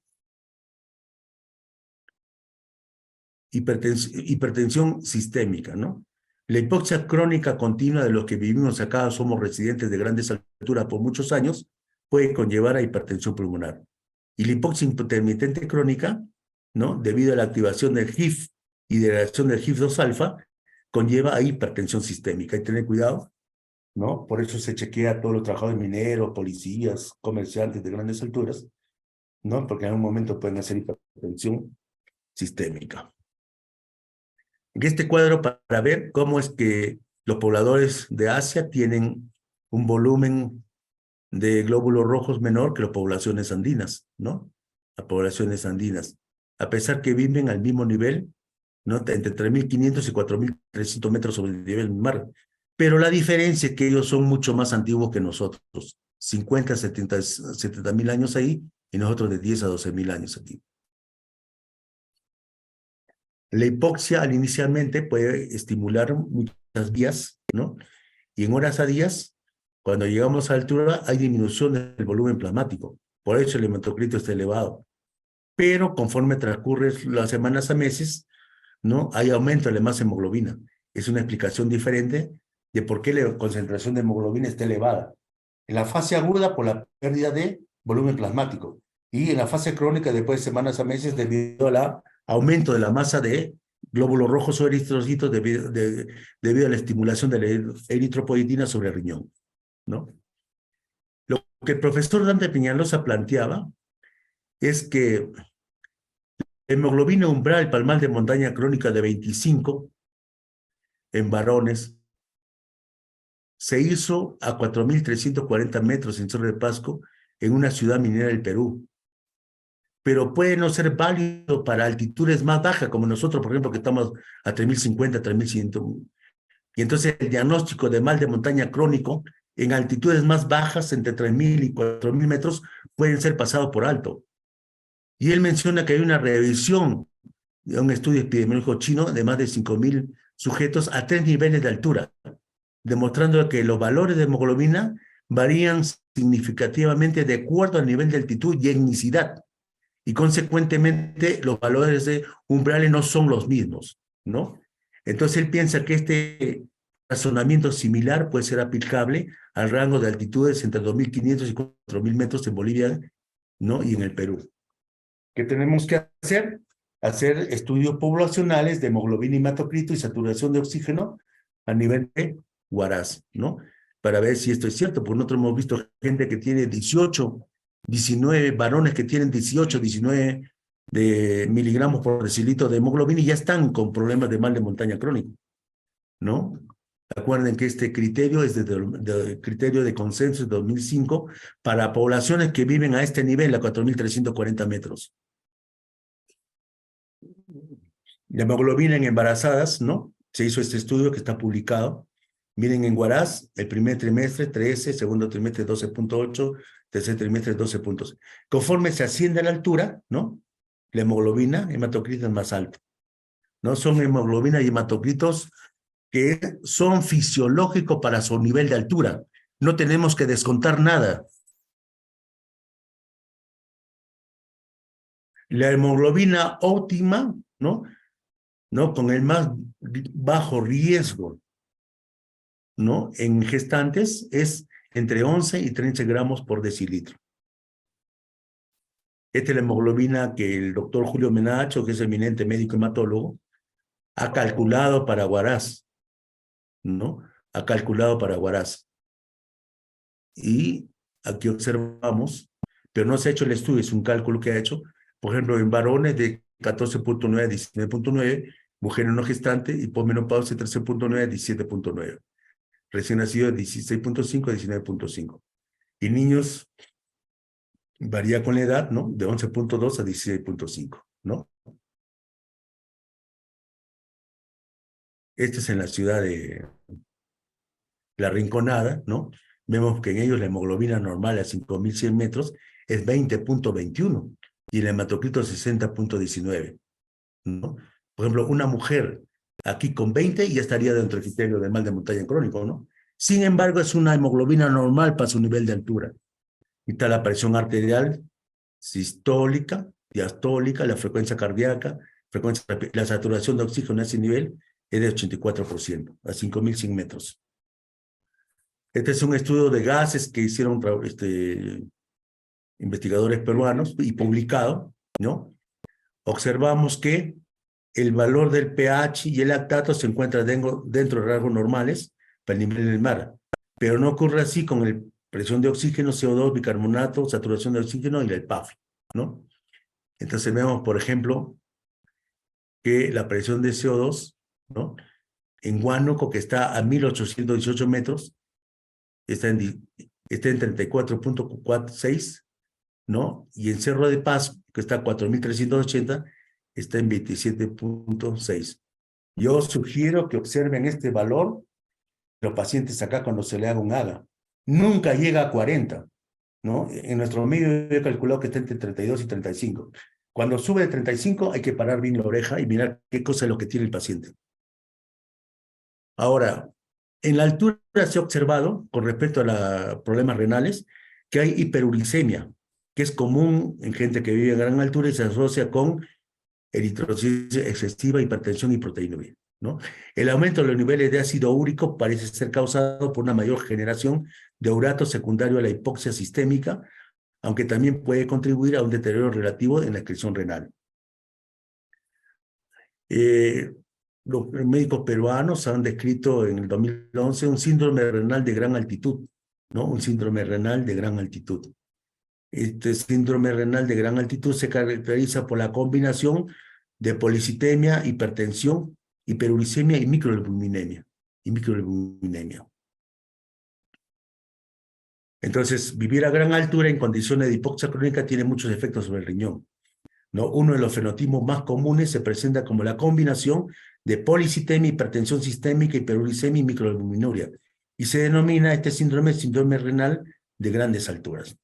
hipertensión sistémica, ¿no? La hipoxia crónica continua, de los que vivimos acá, somos residentes de grandes alturas por muchos años, puede conllevar a hipertensión pulmonar. Y la hipoxia intermitente crónica ¿no? Debido a la activación del HIF y de la acción del HIF-2 alfa, conlleva a hipertensión sistémica. Hay que tener cuidado, ¿no? Por eso se chequea a todos los trabajadores mineros, policías, comerciantes de grandes alturas, ¿no? Porque en algún momento pueden hacer hipertensión sistémica. En este cuadro, para ver cómo es que los pobladores de Asia tienen un volumen de glóbulos rojos menor que las poblaciones andinas, ¿no? Las poblaciones andinas, a pesar que viven al mismo nivel, ¿no? Entre 3.500 y 4.300 metros sobre el nivel del mar. Pero la diferencia es que ellos son mucho más antiguos que nosotros, 50, 70.000 años ahí, y nosotros de 10 a 12.000 años aquí. La hipoxia inicialmente puede estimular muchas vías, ¿no? Y en horas a días, cuando llegamos a altura, hay disminución del volumen plasmático. Por eso el hematocrito está elevado. Pero conforme transcurren las semanas a meses, ¿no? Hay aumento de la masa hemoglobina. Es una explicación diferente de por qué la concentración de hemoglobina está elevada. En la fase aguda, por la pérdida de volumen plasmático. Y en la fase crónica, después de semanas a meses, debido al aumento de la masa de glóbulos rojos o eritrocitos debido a la estimulación de la eritropoyetina sobre el riñón, ¿no? Lo que el profesor Dante Peñalosa planteaba es que hemoglobina umbral palmar de montaña crónica de 25 en varones se hizo a 4.340 metros en Cerro de Pasco en una ciudad minera del Perú. Pero puede no ser válido para altitudes más bajas, como nosotros, por ejemplo, que estamos a 3.050, 3.100. Y entonces el diagnóstico de mal de montaña crónico en altitudes más bajas, entre 3.000 y 4.000 metros, pueden ser pasados por alto. Y él menciona que hay una revisión de un estudio epidemiológico chino de más de 5.000 sujetos a 3 niveles de altura, demostrando que los valores de hemoglobina varían significativamente de acuerdo al nivel de altitud y etnicidad. Y consecuentemente los valores de umbrales no son los mismos, ¿no? Entonces él piensa que este razonamiento similar puede ser aplicable al rango de altitudes entre 2.500 y 4.000 metros en Bolivia, ¿no? Y en el Perú. ¿Qué tenemos que hacer? Hacer estudios poblacionales de hemoglobina, hematocrito y saturación de oxígeno a nivel de Huaraz, ¿no? Para ver si esto es cierto, porque nosotros hemos visto gente que tiene 18, 19, varones que tienen 18, 19 de miligramos por decilitro de hemoglobina y ya están con problemas de mal de montaña crónico, ¿no? Recuerden que este criterio es de criterio de consenso de 2005 para poblaciones que viven a este nivel, a 4.340 metros. La hemoglobina en embarazadas, ¿no? Se hizo este estudio que está publicado. Miren, en Huaraz, el primer trimestre 13, segundo trimestre 12.8, tercer trimestre 12.6. Conforme se asciende a la altura, ¿no? La hemoglobina, hematocrito es más alto, ¿no? Son hemoglobina y hematocritos que son fisiológicos para su nivel de altura. No tenemos que descontar nada. La hemoglobina óptima, ¿no? Con el más bajo riesgo, ¿no? En gestantes es entre 11 y 30 gramos por decilitro. Esta es la hemoglobina que el doctor Julio Menacho, que es eminente médico hematólogo, ha calculado para Huaraz, ¿no? Ha calculado para Huaraz. Y aquí observamos, pero no se ha hecho el estudio, es un cálculo que ha hecho, por ejemplo, en varones de 14.9 a 19.9, mujeres no gestantes y posmenopausia 13.9 a 17.9. Recién nacido de 16.5 a 19.5. Y niños varía con la edad, ¿no? De 11.2 a 16.5, ¿no? Este es en la ciudad de La Rinconada, ¿no? Vemos que en ellos la hemoglobina normal a 5.100 metros es 20.21 y el hematocrito 60.19, ¿no? Por ejemplo, una mujer aquí con 20 ya estaría dentro del criterio de mal de montaña crónico, ¿no? Sin embargo, es una hemoglobina normal para su nivel de altura. Y está la presión arterial, sistólica, diastólica, la frecuencia cardíaca, la saturación de oxígeno a ese nivel es de 84%, a 5.100 metros. Este es un estudio de gases que hicieron investigadores peruanos y publicado, ¿no? observamos que el valor del pH y el lactato se encuentran dentro de rasgos normales para el nivel del mar, pero no ocurre así con la presión de oxígeno, CO2, bicarbonato, saturación de oxígeno y el PAF, ¿no? Entonces vemos, por ejemplo, que la presión de CO2, ¿no? En Huánuco, que está a 1818 metros, está en 34.46, ¿no? Y en Cerro de Paz, que está a 4.380, está en 27.6. Yo sugiero que observen este valor los pacientes acá cuando se le haga un AGA. Nunca llega a 40, ¿no? En nuestro medio he calculado que está entre 32 y 35. Cuando sube de 35 hay que parar bien la oreja y mirar qué cosa es lo que tiene el paciente. Ahora, en la altura se ha observado, con respecto a los problemas renales, que hay hiperuricemia, que es común en gente que vive a gran altura y se asocia con eritrocitosis excesiva, hipertensión y proteinuria, ¿no? El aumento de los niveles de ácido úrico parece ser causado por una mayor generación de urato secundario a la hipoxia sistémica, aunque también puede contribuir a un deterioro relativo en la excreción renal. Los médicos peruanos han descrito en el 2011 un síndrome renal de gran altitud, ¿no? Un síndrome renal de gran altitud. Este síndrome renal de gran altitud se caracteriza por la combinación de policitemia, hipertensión, hiperuricemia y microalbuminemia. Entonces, vivir a gran altura en condiciones de hipoxia crónica tiene muchos efectos sobre el riñón, ¿no? Uno de los fenotipos más comunes se presenta como la combinación de policitemia, hipertensión sistémica, hiperuricemia y microalbuminuria, y se denomina este síndrome renal de grandes alturas.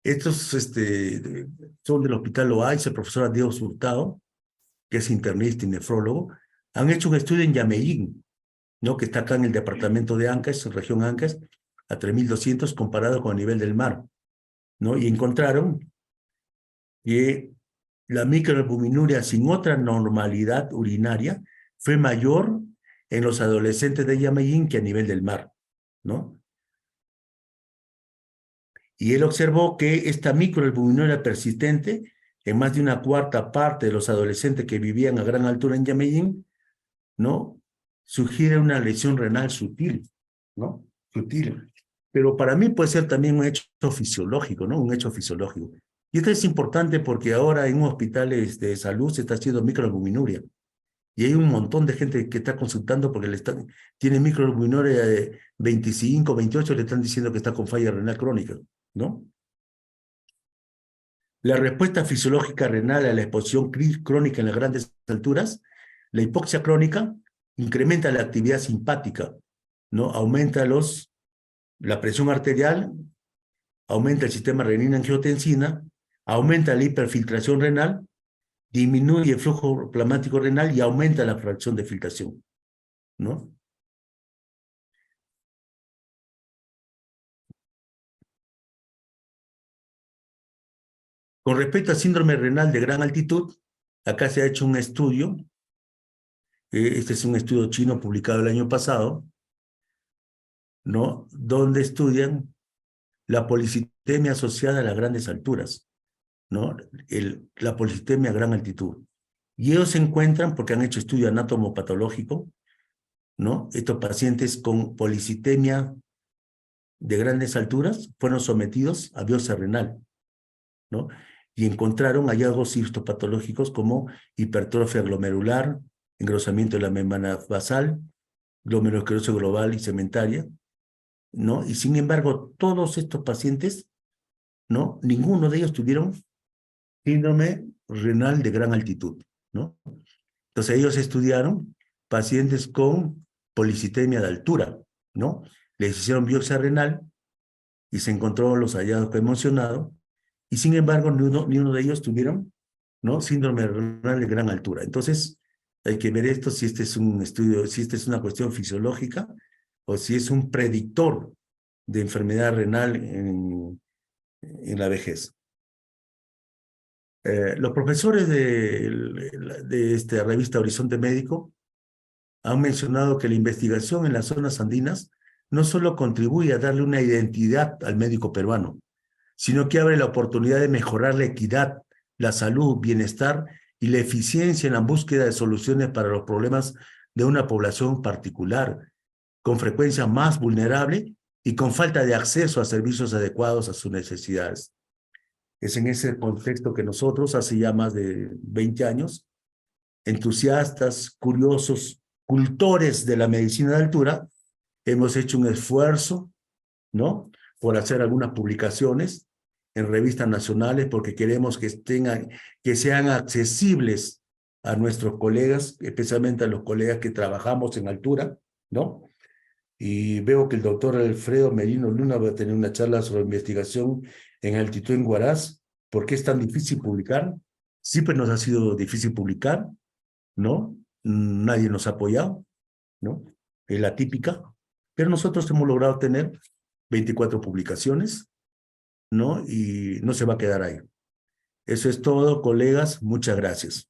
Estos son del Hospital Loaiza, el profesor Diego Hurtado, que es internista y nefrólogo. Han hecho un estudio en Yameyín, ¿no? Que está acá en el departamento de Ancash, región Ancash, a 3.200 comparado con el nivel del mar, ¿no? Y encontraron que la microalbuminuria sin otra normalidad urinaria fue mayor en los adolescentes de Yameyín que a nivel del mar, ¿no? Y él observó que esta microalbuminuria persistente en más de una cuarta parte de los adolescentes que vivían a gran altura en Yameyín, ¿no? Sugiere una lesión renal sutil, ¿no? Sutil. Pero para mí puede ser también un hecho fisiológico, ¿no? Un hecho fisiológico. Y esto es importante porque ahora en hospitales de salud se está haciendo microalbuminuria. Y hay un montón de gente que está consultando porque tiene microalbuminuria de 25, 28, le están diciendo que está con falla renal crónica, ¿no? La respuesta fisiológica renal a la exposición crónica en las grandes alturas, la hipoxia crónica incrementa la actividad simpática, ¿no? Aumenta la presión arterial, aumenta el sistema renina-angiotensina, aumenta la hiperfiltración renal, disminuye el flujo plasmático renal y aumenta la fracción de filtración, ¿no? Con respecto al síndrome renal de gran altitud, acá se ha hecho un estudio, este es un estudio chino publicado el año pasado, ¿no? Donde estudian la policitemia asociada a las grandes alturas, ¿no? La policitemia a gran altitud. Y ellos se encuentran, porque han hecho estudio anatomopatológico, ¿no? Estos pacientes con policitemia de grandes alturas fueron sometidos a biopsia renal, ¿no? Y encontraron hallazgos histopatológicos como hipertrofia glomerular, engrosamiento de la membrana basal, glomerulosclerosis global y cementaria, ¿no? Y sin embargo, todos estos pacientes, ¿no? Ninguno de ellos tuvieron síndrome renal de gran altitud, ¿no? Entonces ellos estudiaron pacientes con policitemia de altura, ¿no? Les hicieron biopsia renal y se encontró los hallazgos que he mencionado, y sin embargo ni uno de ellos tuvieron, ¿no? Síndrome renal de gran altura. Entonces hay que ver esto, si este es un estudio, si esta es una cuestión fisiológica o si es un predictor de enfermedad renal en la vejez. Los profesores de esta revista Horizonte Médico han mencionado que la investigación en las zonas andinas no solo contribuye a darle una identidad al médico peruano, sino que abre la oportunidad de mejorar la equidad la salud, bienestar y la eficiencia en la búsqueda de soluciones para los problemas de una población particular, con frecuencia más vulnerable y con falta de acceso a servicios adecuados a sus necesidades. Es en ese contexto que nosotros, hace ya más de 20 años, entusiastas, curiosos, cultores de la medicina de altura, hemos hecho un esfuerzo, ¿no?, por hacer algunas publicaciones en revistas nacionales, porque queremos que sean accesibles a nuestros colegas, especialmente a los colegas que trabajamos en altura, ¿no? Y veo que el doctor Alfredo Merino Luna va a tener una charla sobre investigación en altitud en Huaraz. ¿Por qué es tan difícil publicar? Siempre nos ha sido difícil publicar, ¿no? Nadie nos ha apoyado, ¿no? Es la típica. Pero nosotros hemos logrado tener 24 publicaciones, ¿no? Y no se va a quedar ahí. Eso es todo, colegas. Muchas gracias.